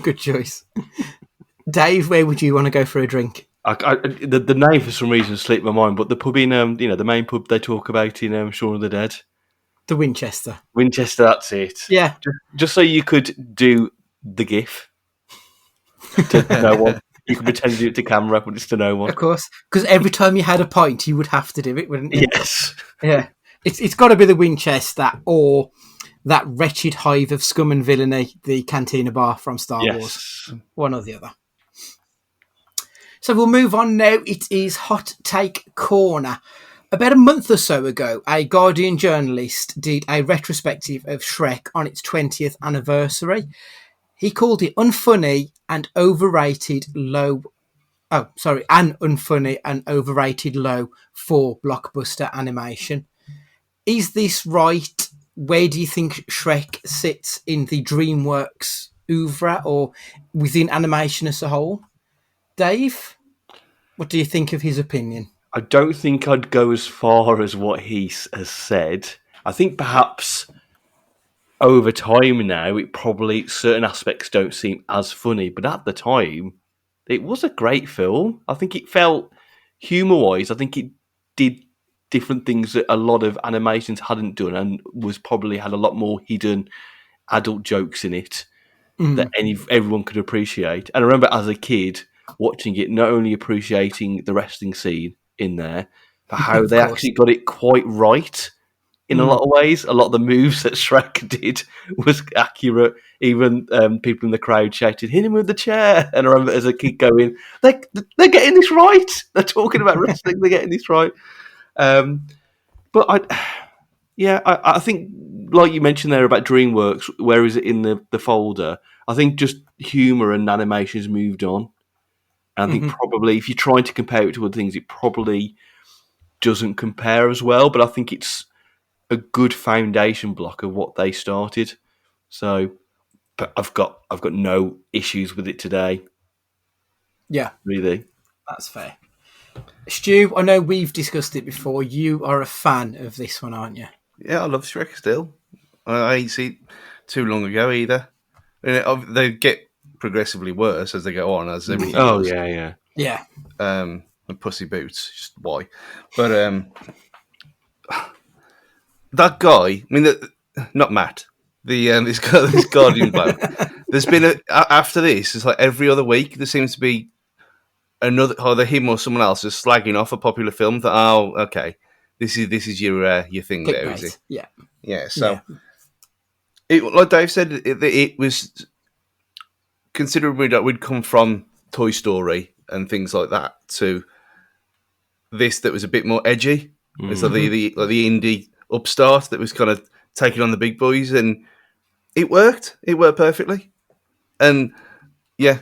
Good choice. Dave, where would you want to go for a drink? The name for some reason slipped my mind, but the pub in the main pub they talk about in Shaun of the Dead, The Winchester. Winchester. That's it. Yeah. Just so you could do the GIF to no one. You could pretend to do it to camera, but it's to no one. Of course. Because every time you had a pint, you would have to do it, wouldn't you? Yes. Yeah. It's got to be the Winchester or that wretched hive of scum and villainy, the Cantina Bar from Star Wars. One or the other. So we'll move on now. It is Hot Take Corner. About a month or so ago, a Guardian journalist did a retrospective of Shrek on its 20th anniversary. He called it unfunny and overrated low. Oh, sorry, an unfunny and overrated low for blockbuster animation. Is this right? Where do you think Shrek sits in the DreamWorks oeuvre or within animation as a whole? Dave, what do you think of his opinion? I don't think I'd go as far as what he has said. I think perhaps over time now, it probably certain aspects don't seem as funny, but at the time, it was a great film. I think it felt humor-wise. I think it did different things that a lot of animations hadn't done, and was probably had a lot more hidden adult jokes in it that everyone could appreciate. And I remember as a kid watching it, not only appreciating the wrestling scene in there, but how they actually got it quite right. In a lot of ways, a lot of the moves that Shrek did was accurate. Even people in the crowd shouted, "Hit him with the chair!" And I remember as a kid going, "They're getting this right. They're talking about wrestling. They're getting this right." But I think, like you mentioned there about DreamWorks, where is it in the folder? I think just humour and animation has moved on. And I think probably if you're trying to compare it to other things, it probably doesn't compare as well. But I think it's a good foundation block of what they started. So, but I've got no issues with it today. Yeah, Really, that's fair. Stu, I know we've discussed it before. You are a fan of this one, aren't you? Yeah, I love Shrek still. I see too long ago either. They get progressively worse as they go on, as everything Oh does. yeah. Yeah. And Pussy Boots, just why? But that guy, I mean, not Matt, this Guardian bloke. There's been after this, it's like every other week there seems to be another, either him or someone else is slagging off a popular film. That okay, this is your thing now, is it? Yeah. Yeah. So, like Dave said, it was considering that we'd come from Toy Story and things like that to this that was a bit more edgy. It's like the indie upstart that was kind of taking on the big boys, and it worked. It worked perfectly. And yeah,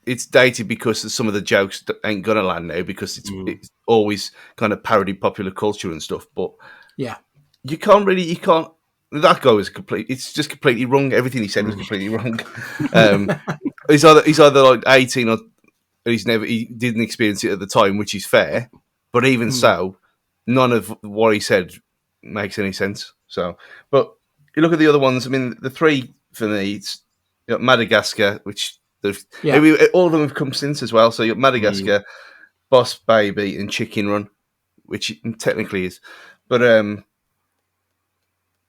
it's dated because some of the jokes ain't gonna land now because it's always kind of parodied popular culture and stuff. But Yeah. you can't. That guy was it's just completely wrong. Everything he said was completely wrong. He's either like 18 or he didn't experience it at the time, which is fair. But even so, none of what he said makes any sense. So, but you look at the other ones. I mean, the three for me, it's Madagascar, which all of them have come since as well. So you got Madagascar, Boss Baby, and Chicken Run, which it technically is, but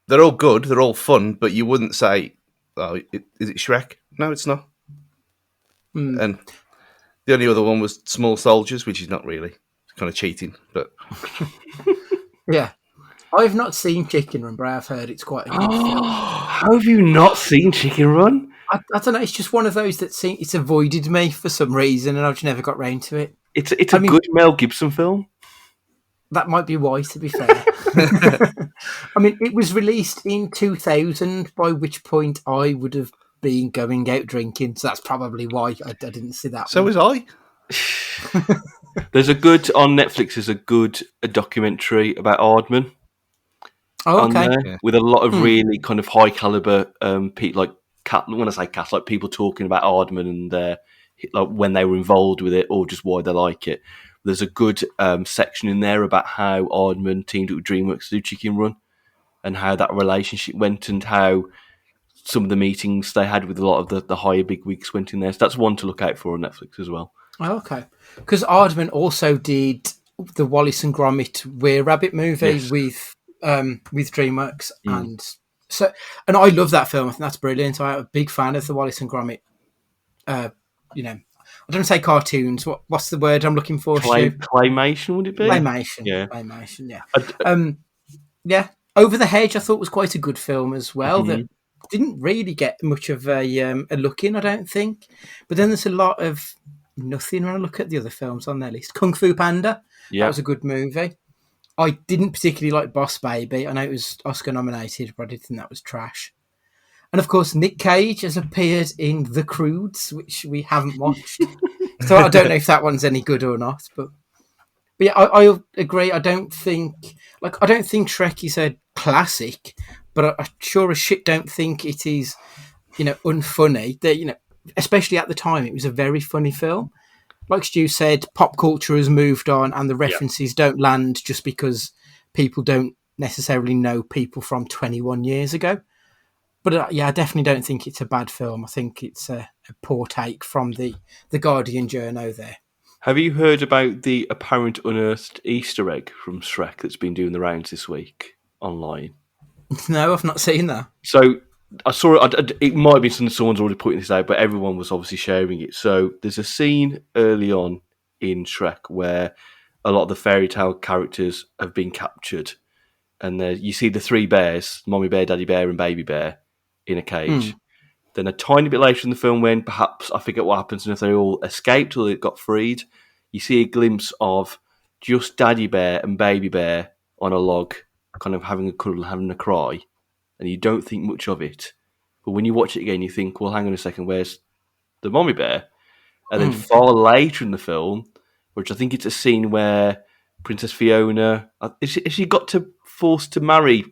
they're all good. They're all fun, but you wouldn't say, "Oh, is it Shrek?" No, it's not. And the only other one was Small Soldiers, which is not really. It's kind of cheating, but Yeah. I've not seen Chicken Run, but I've heard it's quite a good film. How have you not seen Chicken Run? I don't know. It's just one of those that it's avoided me for some reason, and I've just never got round to it. It's a good Mel Gibson film. That might be why, to be fair. I mean, it was released in 2000, by which point I would have been going out drinking, so that's probably why I didn't see that so one. was I. There's on Netflix. There's a documentary about Aardman Oh, okay. on there with a lot of really kind of high caliber people, like when I say cast, like people talking about Aardman and like when they were involved with it or just why they like it. There's a good section in there about how Aardman teamed up with DreamWorks to do Chicken Run and how that relationship went and how some of the meetings they had with a lot of the higher bigwigs went in there. So that's one to look out for on Netflix as well. Oh, okay. Because Aardman also did the Wallace and Gromit Were Rabbit movie with DreamWorks, and I love that film. I think that's brilliant. I'm a big fan of the Wallace and Gromit. I don't say cartoons. What's the word I'm looking for? Claymation, would it be? Claymation. Yeah. Claymation. Yeah. Yeah. Over the Hedge, I thought was quite a good film as well. That didn't really get much of a look in, I don't think. But then there's a lot of nothing when I look at the other films on their list. Kung Fu Panda. That was a good movie. I didn't particularly like Boss Baby. I know it was Oscar nominated, but I did think that was trash. And of course, Nick Cage has appeared in The Croods, which we haven't watched. So I don't know if that one's any good or not. But yeah, I agree. I don't think Shrek is a classic, but I sure as shit don't think it is, unfunny. That especially at the time, it was a very funny film. Like Stu said, pop culture has moved on, and the references don't land just because people don't necessarily know people from 21 years ago. But I definitely don't think it's a bad film. I think it's a poor take from the Guardian journo there. Have you heard about the apparent unearthed Easter egg from Shrek that's been doing the rounds this week online? No, I've not seen that. So I saw it. It might be something someone's already putting this out, but everyone was obviously sharing it. So there's a scene early on in Shrek where a lot of the fairy tale characters have been captured, and you see the three bears: Mommy Bear, Daddy Bear, and Baby Bear, in a cage. Then a tiny bit later in the film, when perhaps I forget what happens and if they all escaped or they got freed, you see a glimpse of just Daddy Bear and Baby Bear on a log, kind of having a cuddle, having a cry, and you don't think much of it. But when you watch it again, you think, well, hang on a second, where's the Mommy Bear? And then far later in the film, which I think it's a scene where Princess Fiona, has she got forced to marry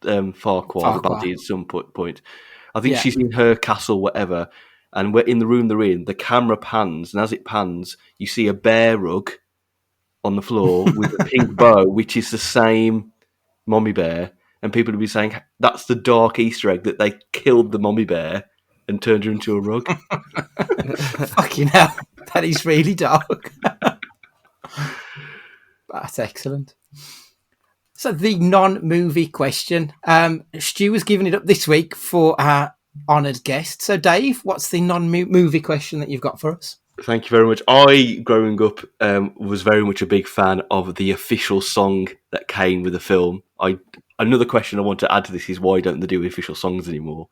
Farquaad, the baddie, at some point? I think she's in her castle, whatever, and we're in the room they're in. The camera pans, and as it pans, you see a bear rug on the floor with a pink bow, which is the same Mommy Bear, and people would be saying that's the dark Easter egg that they killed the mummy bear and turned her into a rug. Fucking hell, that is really dark. That's excellent. So the non-movie question. Stu was giving it up this week for our honoured guest. So Dave, what's the non-movie question that you've got for us? Thank you very much. I, growing up, was very much a big fan of the official song that came with the film. Another question I want to add to this is why don't they do official songs anymore?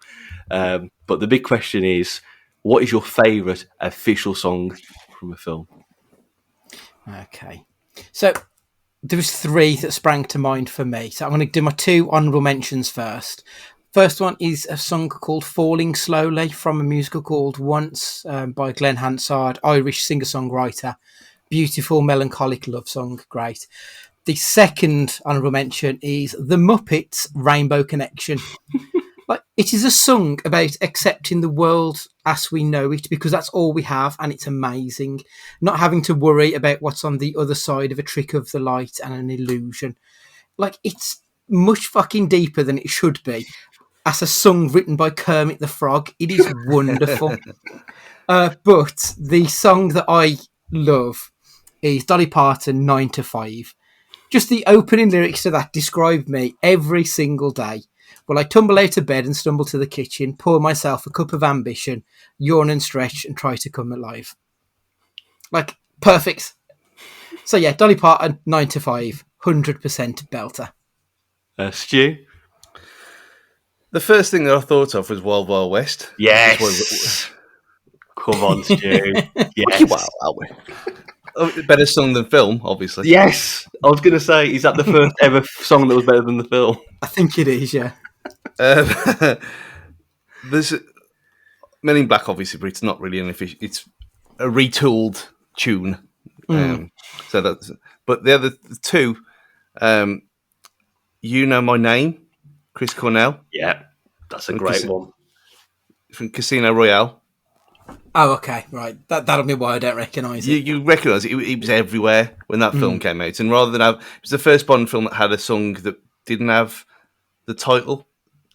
But the big question is, what is your favourite official song from a film? Okay. So there was 3 that sprang to mind for me. So I'm going to do my 2 honourable mentions first. First one is a song called Falling Slowly from a musical called Once by Glenn Hansard, Irish singer-songwriter. Beautiful, melancholic love song. Great. The second honourable mention is The Muppets' Rainbow Connection. Like, it is a song about accepting the world as we know it, because that's all we have, and it's amazing. Not having to worry about what's on the other side of a trick of the light and an illusion. Like, it's much fucking deeper than it should be. As a song written by Kermit the Frog, it is wonderful. But the song that I love is Dolly Parton, 9 to 5. Just the opening lyrics to that describe me every single day. Well, I tumble out of bed and stumble to the kitchen, pour myself a cup of ambition, yawn and stretch and try to come alive. Like, perfect. So yeah, Dolly Parton, 9 to 5, 100% belter. Stu? The first thing that I thought of was Wild Wild West. Yes. Come on, Stu. Yes. Wow. Better song than film, obviously. Yes. I was going to say, is that the first ever song that was better than the film? I think it is, yeah. There's Men in Black, obviously, but it's not really an official. It's a retooled tune. So that's. But the other 2, You Know My Name, Chris Cornell. Yeah, that's a great one. From Casino Royale. Oh, okay, right. That'll be why I don't recognise it. You recognise it. It was everywhere when that film came out. And rather than have... It was the first Bond film that had a song that didn't have the title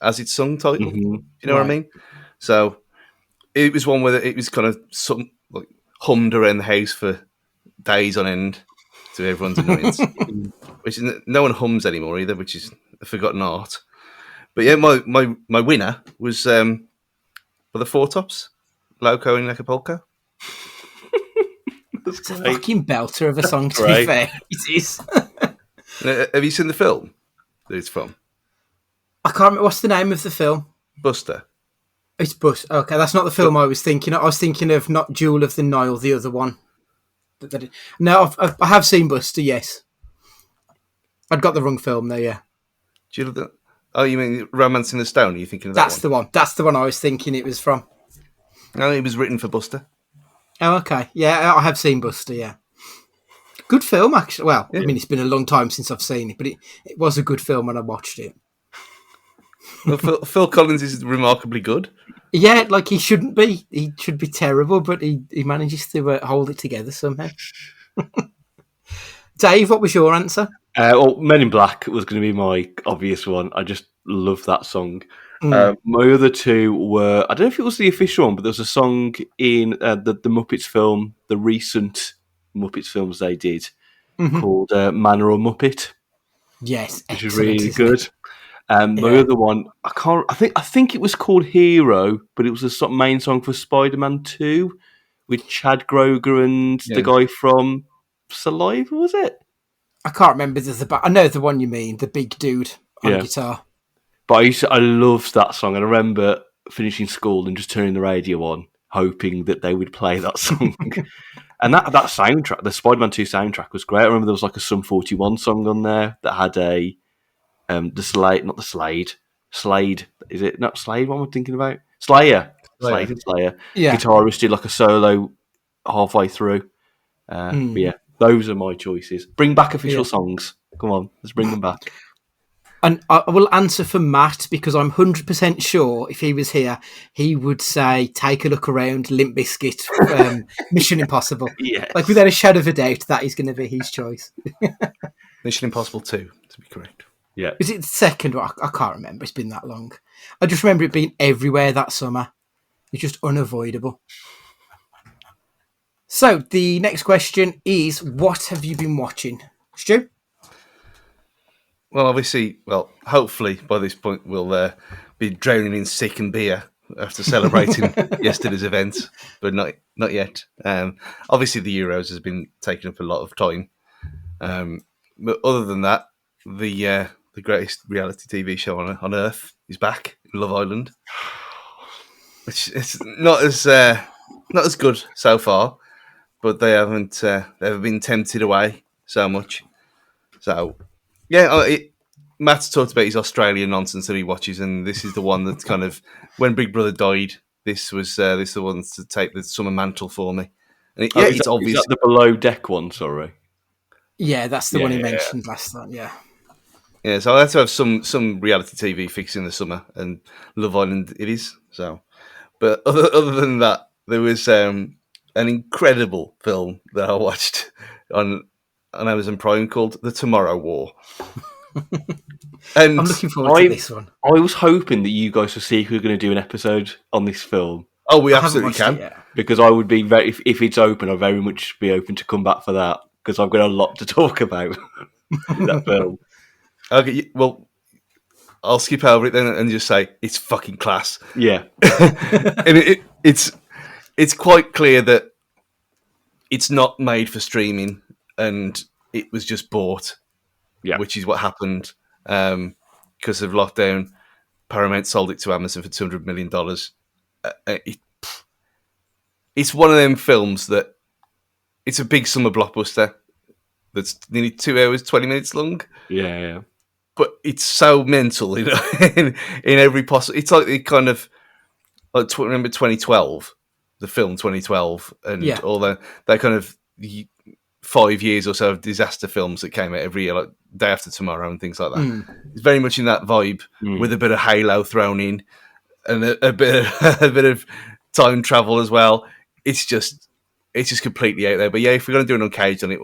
as its song title. Mm-hmm. Do you know what I mean? So it was one where it was kind of hummed around the house for days on end to everyone's annoyance. Which is, no one hums anymore either, which is a forgotten art. But yeah, my winner was for the Four Tops, Loco in Acapulco. It's a fucking belter of a song, to be fair. It is. Have you seen the film that it's from? I can't remember. What's the name of the film? Buster. It's Buster. Okay, that's not the film I was thinking of. I was thinking of not Jewel of the Nile, the other one. No, I have seen Buster, yes. I'd got the wrong film there, yeah. Jewel of the... Oh, you mean Romance in the Stone? Are you thinking of that one? That's the one. That's the one I was thinking it was from. No, it was written for Buster. Oh, okay. Yeah, I have seen Buster, yeah. Good film, actually. Well, yeah. I mean, it's been a long time since I've seen it, but it was a good film when I watched it. Well, Phil Collins is remarkably good. Yeah, like he shouldn't be. He should be terrible, but he manages to hold it together somehow. Dave, what was your answer? Well, Men in Black was going to be my obvious one. I just love that song. My other 2 were, I don't know if it was the official one, but there was a song in the Muppets film, the recent Muppets films they did, called Manor or Muppet. Yes, which is really good. My other one, I think it was called Hero, but it was a main song for Spider-Man 2 with Chad Kroeger and the guy from Saliva, was it? I can't remember. I know the one you mean, the big dude on guitar. But I loved that song, and I remember finishing school and just turning the radio on, hoping that they would play that song. And that soundtrack, the Spider-Man 2 soundtrack, was great. I remember there was like a Sum 41 song on there that had Slade. Is it not Slade? What am I thinking about? Slayer. Slade and Slayer. Yeah. Guitarist did like a solo halfway through. But yeah, those are my choices. Bring back official songs. Come on, let's bring them back. And I will answer for Matt, because I'm 100% sure if he was here, he would say, take a look around, Limp Bizkit, Mission Impossible. Yes. Like, without a shadow of a doubt, that is going to be his choice. Mission Impossible 2, to be correct. Yeah. Is it the second one? I can't remember. It's been that long. I just remember it being everywhere that summer. It's just unavoidable. So the next question is, what have you been watching, Stu? Well, obviously, hopefully by this point we'll be drowning in sick and beer after celebrating yesterday's event, but not yet. Obviously, the Euros has been taking up a lot of time. But other than that, the greatest reality TV show on earth is back, Love Island. Which it's not as good so far, but they haven't been tempted away so much. So yeah, Matt's talked about his Australian nonsense that he watches, and this is the one that's kind of when Big Brother died. This was the one to take the summer mantle for me. And it's obvious. Is that the below deck one? Sorry. Yeah, that's the one he mentioned last time. Yeah. Yeah, so I had to have some reality TV fix in the summer, and Love Island it is. So, but other than that, there was an incredible film that I watched on Amazon Prime called The Tomorrow War. And I'm looking forward to this one. I was hoping that you guys would see if we were going to do an episode on this film. Oh, we I haven't absolutely watched can. it yet. Because I would be if it's open, I'll very much be open to come back for that because I've got a lot to talk about in that film. Okay, well, I'll skip over it then and just say it's fucking class. Yeah, And it's quite clear that it's not made for streaming, and it was just bought. Yeah. Which is what happened because of lockdown. Paramount sold it to Amazon for $200 million. It's one of them films that it's a big summer blockbuster that's nearly 2 hours, 20 minutes long. yeah. But it's so mental, you know, in every possible. It's like the kind of remember 2012, the film 2012, and all that kind of 5 years or so of disaster films that came out every year, like Day After Tomorrow and things like that. It's very much in that vibe with a bit of Halo thrown in and a bit of time travel as well. It's just completely out there. But yeah, if we're going to do an Uncaged on it,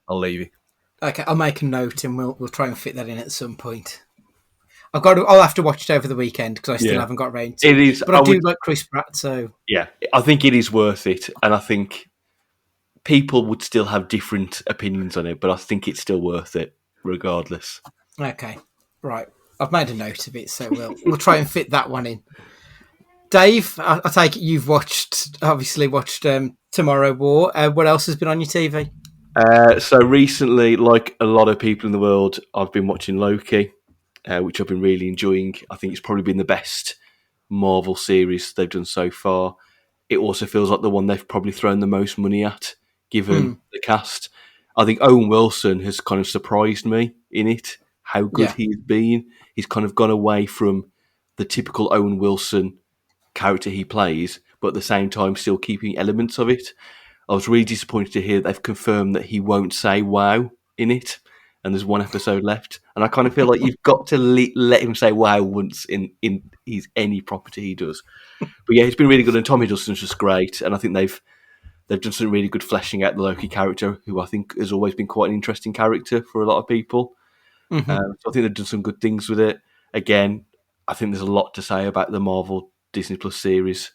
I'll leave it. Okay, I'll make a note and we'll try and fit that in at some point. I'll have to watch it over the weekend because I still haven't got round to it. It is, but I do like Chris Pratt, so yeah, I think it is worth it, and I think people would still have different opinions on it, but I think it's still worth it regardless. Okay, right. I've made a note of it, so we'll try and fit that one in. Dave, I take it you've obviously watched Tomorrow War. What else has been on your TV? So recently, like a lot of people in the world, I've been watching Loki, which I've been really enjoying. I think it's probably been the best Marvel series they've done so far. It also feels like the one they've probably thrown the most money at, given the cast. I think Owen Wilson has kind of surprised me in it, how good he's been. He's kind of gone away from the typical Owen Wilson character he plays, but at the same time still keeping elements of it. I was really disappointed to hear they've confirmed that he won't say wow in it, and there's one episode left. And I kind of feel like you've got to let him say wow once in his any property he does. But yeah, he's been really good, and Tommy Hiddleston's just great. And I think they've done some really good fleshing out the Loki character, who I think has always been quite an interesting character for a lot of people. So I think they've done some good things with it. Again, I think there's a lot to say about the Marvel Disney Plus series,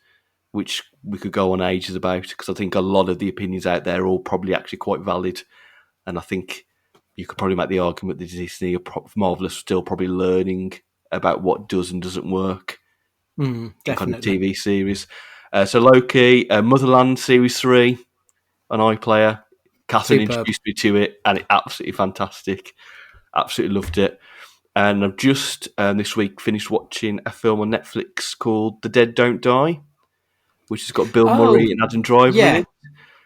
which we could go on ages about, because I think a lot of the opinions out there are all probably actually quite valid. And I think you could probably make the argument that Disney or Marvel are still probably learning about what does and doesn't work in kind of TV series. So Loki, Motherland Series 3 on iPlayer. Catherine introduced me to it, and it's absolutely fantastic. Absolutely loved it. And I've just this week finished watching a film on Netflix called The Dead Don't Die, which has got Bill Murray and Adam Driver in it.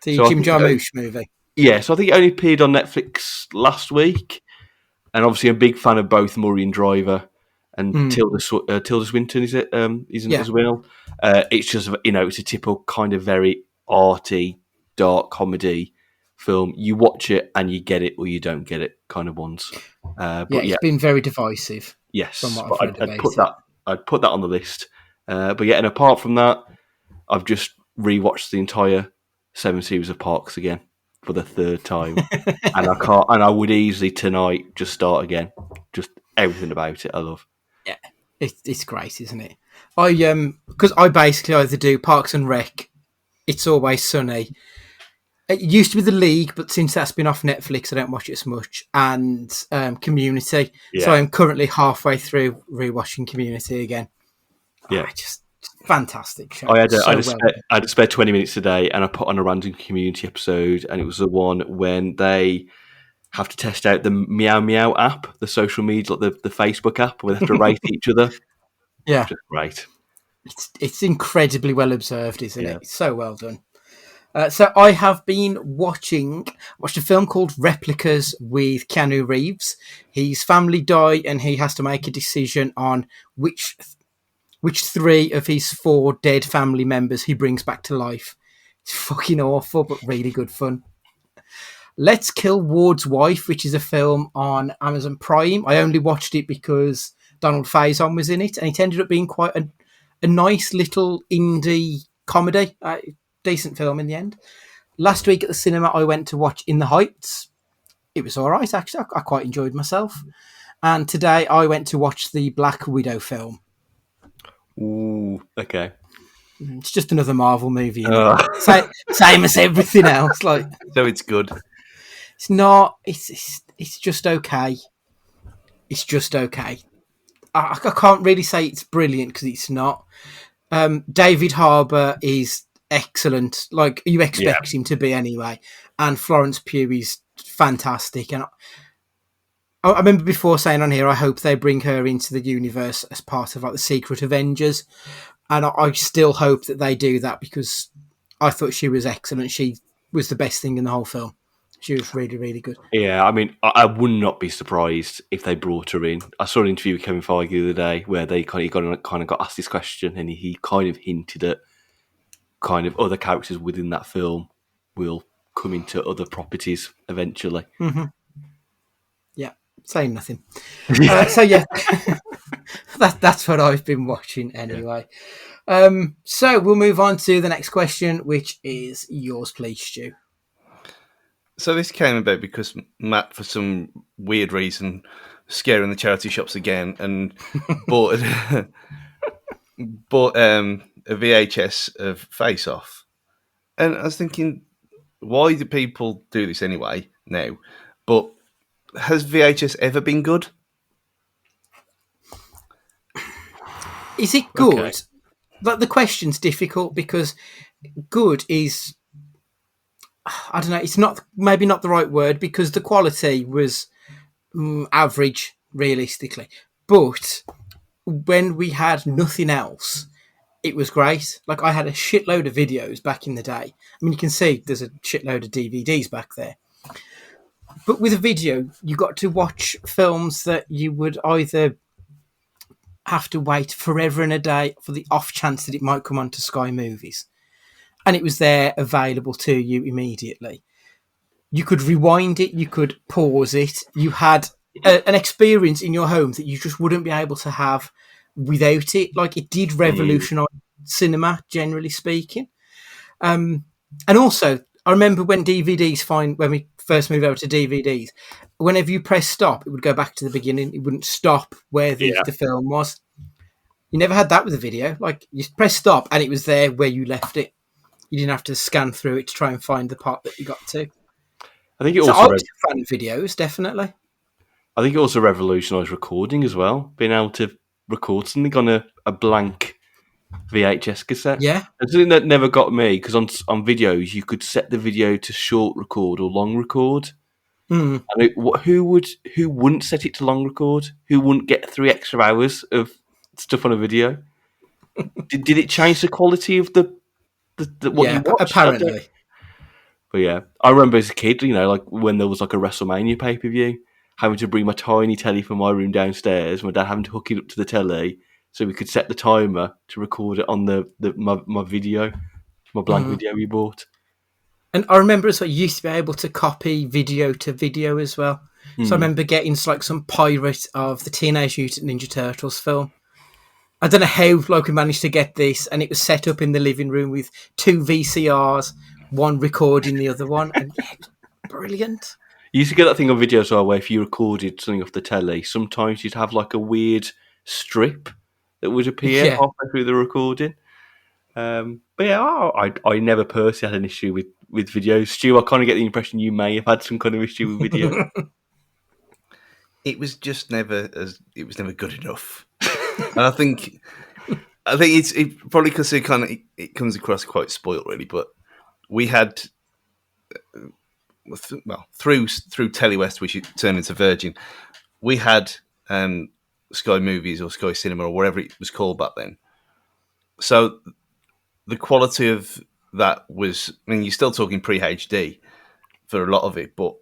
The Jim Jarmusch movie. Yeah, so I think it only appeared on Netflix last week. And obviously I'm a big fan of both Murray and Driver. And Tilda Swinton, is it? Isn't it as well? It's just, it's a typical kind of very arty, dark comedy film. You watch it and you get it or you don't get it kind of ones. It's been very divisive. Yes, from what but I've read I'd put that on the list. But yeah, and apart from that, I've just rewatched the entire 7 series of Parks again for the third time, and I would easily tonight just start again. Just everything about it I love. Yeah, it's great, isn't it? Because I basically either do Parks and Rec, It's Always Sunny. It used to be The League, but since that's been off Netflix, I don't watch it as much. And Community. So Yeah. I'm currently halfway through rewatching Community again. Yeah. Just fantastic show. I had So a spare 20 minutes today, and I put on a random Community episode, and it was the one when they have to test out the Meow Meow app, the social media, like the Facebook app, where they have to rate each other. Yeah, Just great. it's incredibly well observed, isn't Yeah. it? It's so well done. So I have been watched a film called Replicas with Keanu Reeves. His family die, and he has to make a decision on which 3 of his 4 dead family members he brings back to life. It's fucking awful, but really good fun. Let's Kill Ward's Wife, which is a film on Amazon Prime. I only watched it because Donald Faison was in it, and it ended up being quite a nice little indie comedy. Decent film in the end. Last week at the cinema, I went to watch In the Heights. It was all right, actually. I quite enjoyed myself. And today I went to watch the Black Widow film. Ooh, okay. It's just another Marvel movie. Same as everything else. Like, So it's good. it's not. It's just okay. It's just okay. I can't really say it's brilliant because it's not. David Harbour is excellent. Like you expect him to be anyway. And Florence Pugh is fantastic. And I remember before saying on here, I hope they bring her into the universe as part of like the Secret Avengers. And I still hope that they do that because I thought she was excellent. She was the best thing in the whole film. She was really, really good. Yeah, I mean, I would not be surprised if they brought her in. I saw an interview with Kevin Feige the other day where they kind of got asked this question, and he kind of hinted at kind of other characters within that film will come into other properties eventually. Mm-hmm. Yeah, saying nothing. So yeah, that's what I've been watching anyway. So we'll move on to the next question, which is yours, please, Stu. So this came about because Matt, for some weird reason, scaring the charity shops again, and bought a VHS of Face Off. And I was thinking, why do people do this anyway now? But has VHS ever been good? Is it good? Okay. Like the question's difficult because good is, I don't know, it's not maybe not the right word because the quality was average realistically. But when we had nothing else, it was great. Like I had a shitload of videos back in the day. I mean, you can see there's a shitload of DVDs back there. But with a video, you got to watch films that you would either have to wait forever and a day for the off chance that it might come onto Sky Movies. And it was there available to you immediately. You could rewind it, you could pause it. You had an experience in your home that you just wouldn't be able to have without it. Like it did revolutionise cinema, generally speaking. And also, I remember when when we first moved over to DVDs, whenever you press stop, it would go back to the beginning. It wouldn't stop where the film was. You never had that with a video. Like you press stop and it was there where you left it. You didn't have to scan through it to try and find the part that you got to. I think it So also I was a fan of videos, definitely. I think it also revolutionised recording as well, being able to record something on a blank VHS cassette. Yeah. And something that never got me, because on videos, you could set the video to short record or long record. Mm. And who wouldn't set it to long record? Who wouldn't get 3 extra hours of stuff on a video? did it change the quality of the what you watched? Apparently. But yeah, I remember as a kid, like when there was like a WrestleMania pay-per-view, having to bring my tiny telly from my room downstairs, my dad having to hook it up to the telly so we could set the timer to record it on my video, my blank video we bought. And I remember as well, you used to be able to copy video to video as well. So I remember getting like some pirate of the Teenage Mutant Ninja Turtles film. I don't know how we managed to get this, and it was set up in the living room with 2 VCRs, one recording the other one, and brilliant. You used to get that thing on video as well, where if you recorded something off the telly, sometimes you'd have like a weird strip that would appear Yeah. halfway through the recording. But yeah, I never personally had an issue with videos. Stu, I kind of get the impression you may have had some kind of issue with video. It was just never good enough. And I think it's probably because it comes across quite spoiled, really. But we had, through Telewest, which turned into Virgin, we had Sky Movies or Sky Cinema or whatever it was called back then. So the quality of that was, I mean, you're still talking pre-HD for a lot of it, but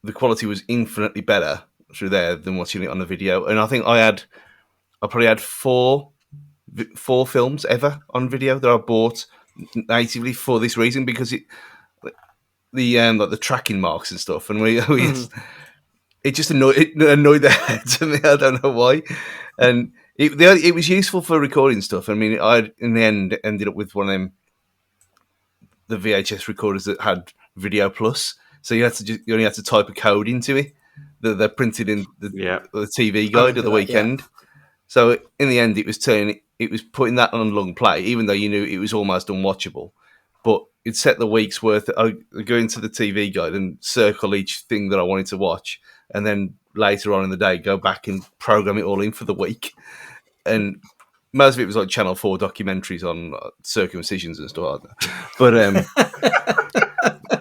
the quality was infinitely better through there than watching it on the video. And I think I probably had four films ever on video that I bought natively for this reason, because like the tracking marks and stuff, and it just annoyed the head of me. I don't know why, and it was useful for recording stuff. I mean, I in the end ended up with one of them, the VHS recorders that had Video Plus, so you only had to type a code into it that they're printed in the TV guide at the weekend. Yeah. So in the end, it was putting that on long play, even though you knew it was almost unwatchable. But it set the week's worth. I go into the TV guide and circle each thing that I wanted to watch, and then later on in the day, go back and program it all in for the week. And most of it was like Channel 4 documentaries on circumcisions and stuff like that. But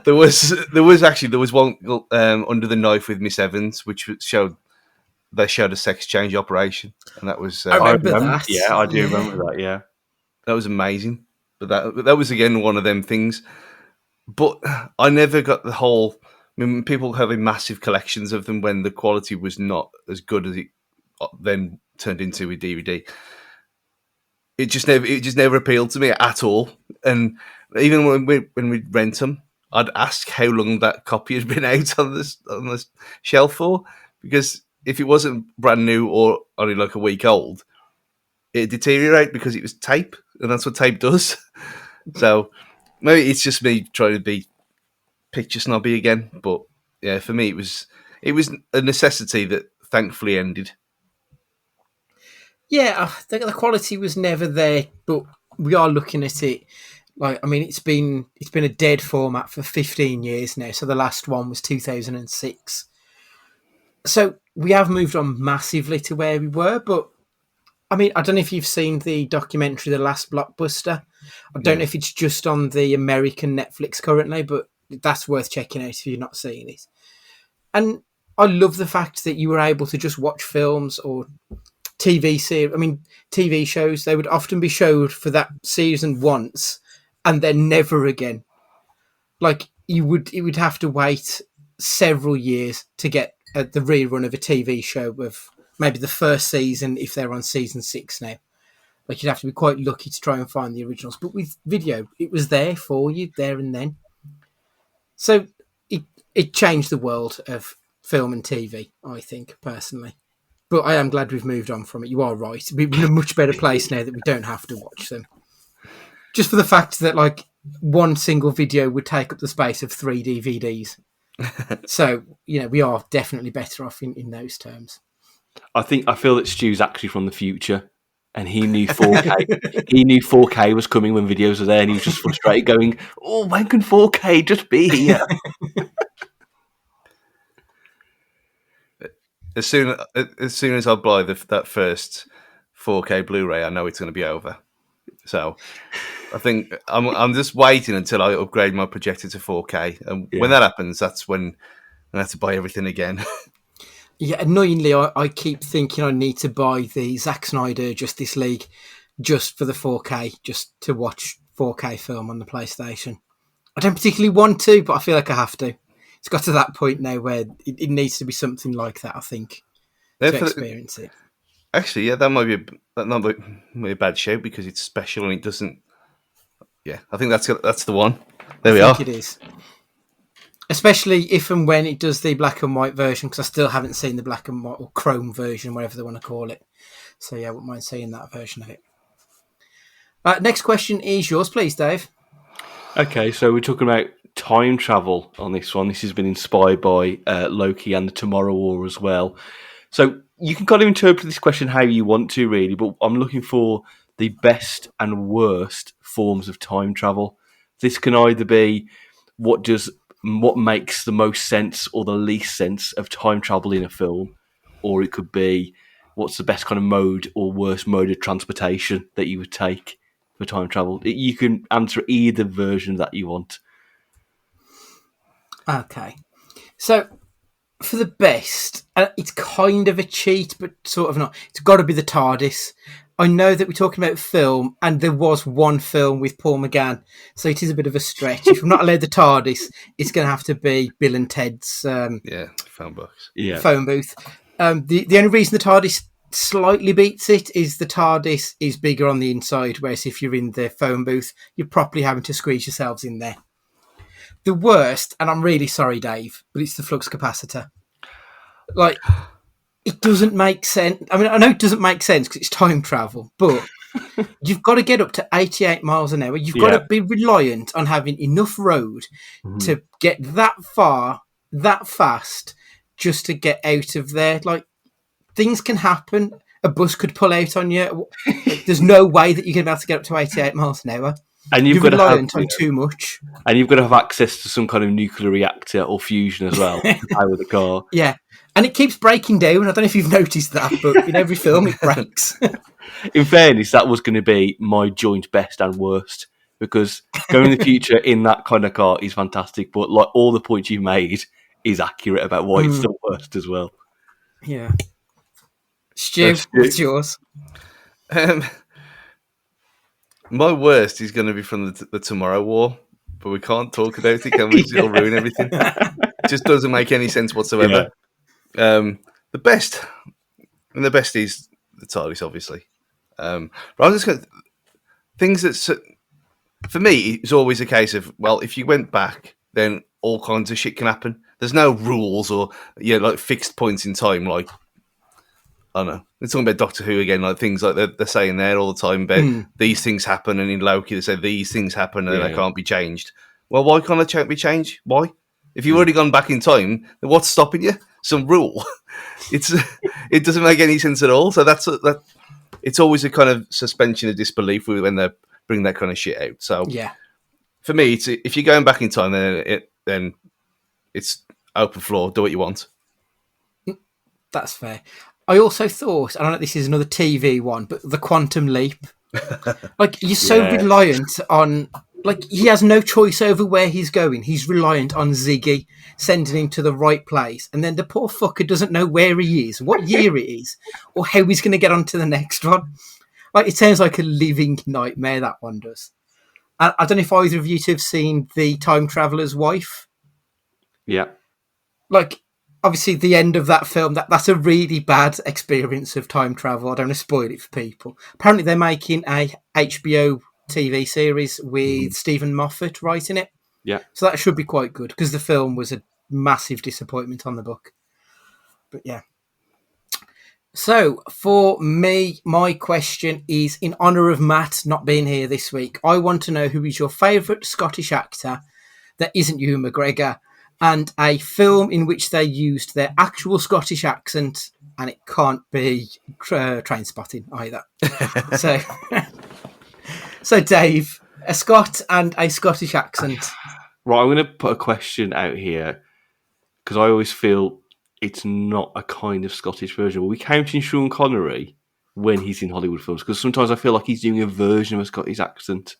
there was one Under the Knife with Miss Evans, which showed a sex change operation, and that was I remember that. Yeah, I do remember that. Yeah, that was amazing. But that was again one of them things. But I never got the whole. I mean, people having massive collections of them when the quality was not as good as it then turned into with DVD. It just never appealed to me at all. And even when we rent them, I'd ask how long that copy had been out on the shelf for, because if it wasn't brand new or only like a week old, it'd deteriorate because it was tape, and that's what tape does. So maybe it's just me trying to be picture snobby again, but yeah, for me it was a necessity that thankfully ended. Yeah, the quality was never there, but we are looking at it. Like, I mean, it's been a dead format for 15 years now. So the last one was 2006. So we have moved on massively to where we were, but I mean, I don't know if you've seen the documentary, The Last Blockbuster. I don't know if it's just on the American Netflix currently, but that's worth checking out if you've not seen it. And I love the fact that you were able to just watch films or TV shows. They would often be showed for that season once and then never again. Like, it would have to wait several years to get the rerun of a TV show of maybe the first season if they're on season 6 now. Like, you'd have to be quite lucky to try and find the originals. But with video, it was there for you there and then. So it changed the world of film and TV, I think, personally. But I am glad we've moved on from it. You are right. We're in a much better place now that we don't have to watch them. Just for the fact that, like, one single video would take up the space of 3 DVDs. So, we are definitely better off in those terms. I feel that Stu's actually from the future, and he knew 4K. He knew 4K was coming when videos were there, and he was just frustrated, going, "Oh, when can 4K just be here?" As soon as I buy that first 4K Blu-ray, I know it's going to be over. So I think I'm just waiting until I upgrade my projector to 4K, and when that happens, that's when I have to buy everything again. Yeah, annoyingly, I keep thinking I need to buy the Zack Snyder Justice League just for the 4K, just to watch 4K film on the PlayStation. I don't particularly want to, but I feel like I have to. It's got to that point now where it needs to be something like that, I think, to experience it. Actually, yeah, that might be a bad show because it's special and it doesn't. Yeah, I think that's the one. There we are. I think it is. Especially if and when it does the black and white version, because I still haven't seen the black and white or chrome version, whatever they want to call it. So yeah, I wouldn't mind seeing that version of it. Next question is yours, please, Dave. Okay, so we're talking about time travel on this one. This has been inspired by Loki and the Tomorrow War as well. So you can kind of interpret this question how you want to, really, but I'm looking for the best and worst forms of time travel. This can either be what makes the most sense or the least sense of time travel in a film, or it could be what's the best kind of mode or worst mode of transportation that you would take for time travel. You can answer either version that you want. Okay. So, for the best, it's kind of a cheat, but sort of not. It's got to be the TARDIS. I know that we're talking about film, and there was one film with Paul McGann, so it is a bit of a stretch. If I'm not allowed the TARDIS, it's going to have to be Bill and Ted's phone box. Phone booth. The only reason the TARDIS slightly beats it is the TARDIS is bigger on the inside, whereas if you're in the phone booth, you're properly having to squeeze yourselves in there. The worst, and I'm really sorry, Dave, but it's the flux capacitor. Like, it doesn't make sense. I mean, I know it doesn't make sense because it's time travel, but you've got to get up to 88 miles an hour. You've got to be reliant on having enough road to get that far, that fast, just to get out of there. Like, things can happen. A bus could pull out on you. There's no way that you're going to be able to get up to 88 miles an hour. And you're reliant on too much. And you've got to have access to some kind of nuclear reactor or fusion as well to power the car. Yeah. And it keeps breaking down. I don't know if you've noticed that, but in every film it breaks. In fairness, that was going to be my joint best and worst, because going in the future in that kind of car is fantastic, but like all the points you made is accurate about why it's the worst as well. Yeah. Stu, what's yours? My worst is going to be from the Tomorrow War, but we can't talk about it, can we? It'll ruin everything. It just doesn't make any sense whatsoever. The best is the TARDIS, obviously. But I'm just going to... Things that... For me, it's always a case of, well, if you went back, then all kinds of shit can happen. There's no rules or, like fixed points in time, like... I don't know. They're talking about Doctor Who again, like things like they're saying there all the time about these things happen, and in Loki they say these things happen and they can't be changed. Well, why can't they be changed? Why? If you've already gone back in time, then what's stopping you? Some rule. It doesn't make any sense at all. So that. It's always a kind of suspension of disbelief when they bring that kind of shit out. So for me, if you're going back in time, then it's open floor. Do what you want. That's fair. I also thought, I don't know if this is another TV one, but the quantum leap. Like, you're so reliant on... Like, he has no choice over where he's going. He's reliant on Ziggy sending him to the right place. And then the poor fucker doesn't know where he is, what year it is, or how he's going to get on to the next one. Like, it sounds like a living nightmare, that one does. I don't know if either of you two have seen The Time Traveller's Wife. Yeah. Like... Obviously, the end of that film, that's a really bad experience of time travel. I don't want to spoil it for people. Apparently, they're making a HBO TV series with Stephen Moffat writing it. Yeah. So that should be quite good, because the film was a massive disappointment on the book. But yeah. So, for me, my question is, in honour of Matt not being here this week, I want to know who is your favourite Scottish actor that isn't Ewan McGregor, and a film in which they used their actual Scottish accent, and it can't be Train Spotting either. So Dave, a Scot and a Scottish accent. Right, I'm going to put a question out here, because I always feel it's not a kind of Scottish version. Are we counting Sean Connery when he's in Hollywood films? Because sometimes I feel like he's doing a version of a Scottish accent.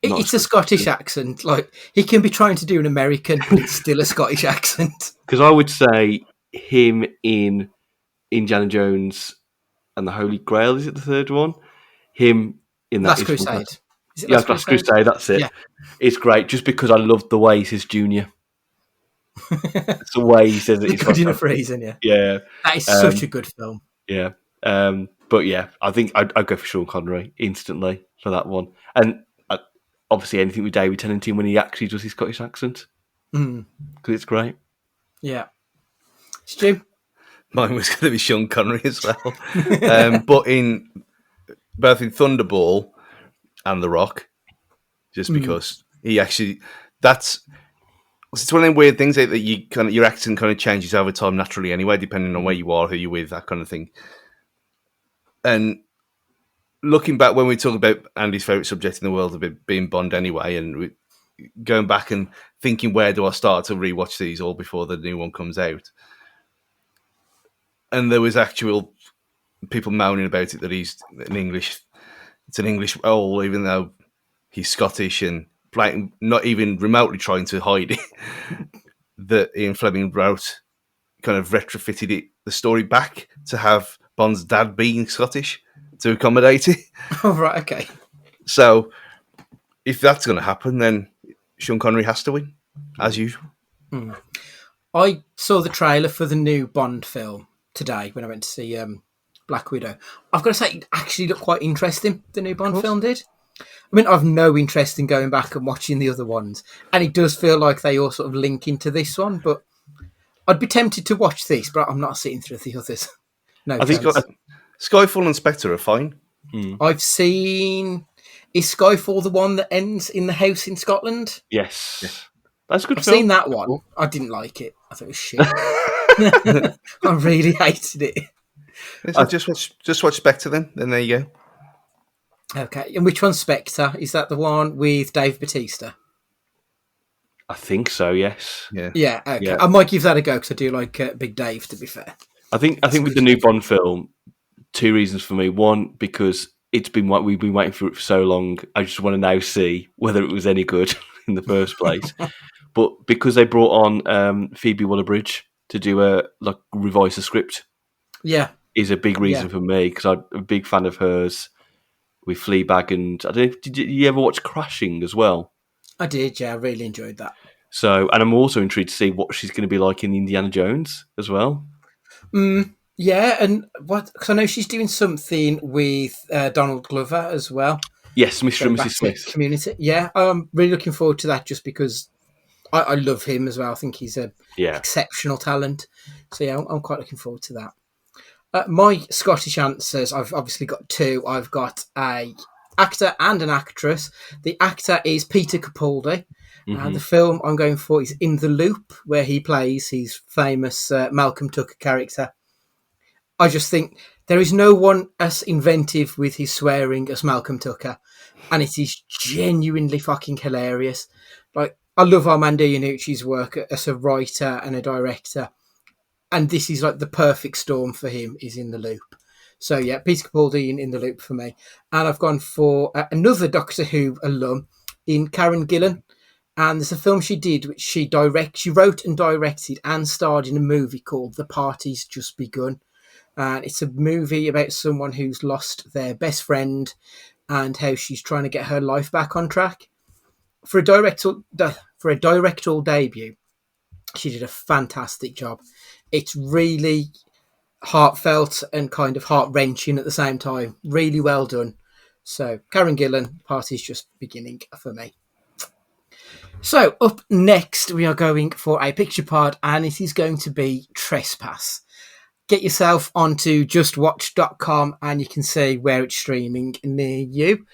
It's a Scottish accent. Like, he can be trying to do an American, but it's still a Scottish accent. Because I would say him in Indiana Jones and the Holy Grail, is it the third one? Him in that Last Crusade. Is it Last Crusade, that's it. Yeah. It's great, just because I love the way he says Junior. It's the way he says it. It's good enough reason, yeah. Yeah. That is such a good film. Yeah. But yeah, I think I'd go for Sean Connery instantly for that one. And obviously anything with David Tennant when he actually does his Scottish accent. Because it's great. Yeah. Stu? Mine was going to be Sean Connery as well. But in both in Thunderball and The Rock, just because he actually... it's one of them weird things that you kind of your accent kind of changes over time naturally anyway, depending on where you are, who you're with, that kind of thing. And looking back when we talk about Andy's favourite subject in the world of being Bond anyway, and going back and thinking, where do I start to rewatch these all before the new one comes out? And there was actual people moaning about it that it's an English role, even though he's Scottish, and not even remotely trying to hide it. That Ian Fleming wrote, kind of retrofitted the story back to have Bond's dad being Scottish to accommodate it. Oh, right, okay. So if that's going to happen, then Sean Connery has to win, as usual. I saw the trailer for the new Bond film today when I went to see Black Widow. I've got to say, it actually looked quite interesting, the new Bond film did. I mean, I've no interest in going back and watching the other ones, and it does feel like they all sort of link into this one, but I'd be tempted to watch this, but I'm not sitting through the others. No I think chance. Skyfall and Spectre are fine. I've seen... Is Skyfall the one that ends in the house in Scotland? Yes. That's a good I've film. seen that one. I didn't like it. I thought it was shit. I really hated it. So just watch Spectre then there you go. Okay, and which one's Spectre? Is that the one with Dave Bautista? I think so, yes. Yeah, okay. Yeah. I might give that a go because I do like Big Dave, to be fair. I think with the new Bond film, two reasons for me. One, because we've been waiting for it for so long. I just want to now see whether it was any good in the first place. But because they brought on Phoebe Waller-Bridge to do revise the script, is a big reason for me, because I'm a big fan of hers with Fleabag, and I don't know, did you ever watch Crashing as well? I did, yeah. I really enjoyed that. So, and I'm also intrigued to see what she's going to be like in Indiana Jones as well. Yeah, and what? Because I know she's doing something with Donald Glover as well. Yes, Mr. and Mrs. Smith. Community. Yeah, I'm really looking forward to that, just because I love him as well. I think he's a exceptional talent. So yeah, I'm quite looking forward to that. My Scottish answers, I've obviously got two. I've got a actor and an actress. The actor is Peter Capaldi. The film I'm going for is In the Loop, where he plays his famous Malcolm Tucker character. I just think there is no one as inventive with his swearing as Malcolm Tucker, and it is genuinely fucking hilarious. Like, I love Armando Iannucci's work as a writer and a director, and this is like the perfect storm for him, is In the Loop. So yeah, Peter Capaldi in The Loop for me. And I've gone for another Doctor Who alum in Karen Gillan. And there's a film she did, which she wrote and directed and starred in a movie called The Party's Just Begun. And it's a movie about someone who's lost their best friend and how she's trying to get her life back on track. For a directorial debut, she did a fantastic job. It's really heartfelt and kind of heart-wrenching at the same time. Really well done. So, Karen Gillan, Party's Just Beginning for me. So, up next, we are going for a picture pod, and it is going to be Trespass. Get yourself onto justwatch.com and you can see where it's streaming near you.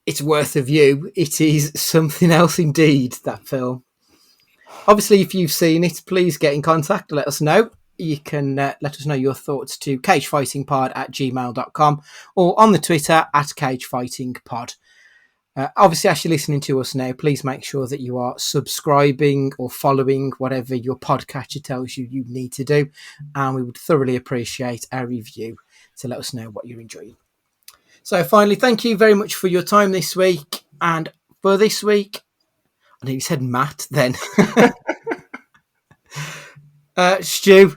It's worth a view. It is something else indeed, that film. Obviously, if you've seen it, please get in contact. Let us know. You can let us know your thoughts to cagefightingpod@gmail.com or on the Twitter @cagefightingpod. Obviously, as you're listening to us now, please make sure that you are subscribing or following whatever your podcatcher tells you need to do. And we would thoroughly appreciate a review to let us know what you're enjoying. So finally, thank you very much for your time this week. And for this week, I know you said Matt then. Stu,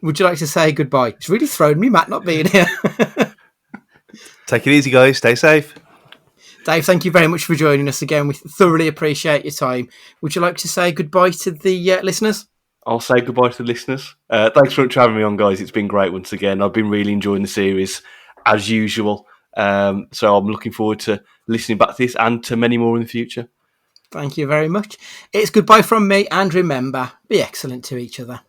would you like to say goodbye? It's really thrown me, Matt, not being here. Take it easy, guys. Stay safe. Dave, thank you very much for joining us again. We thoroughly appreciate your time. Would you like to say goodbye to the listeners? I'll say goodbye to the listeners. Thanks for having me on, guys. It's been great once again. I've been really enjoying the series, as usual. So I'm looking forward to listening back to this and to many more in the future. Thank you very much. It's goodbye from me, and remember, be excellent to each other.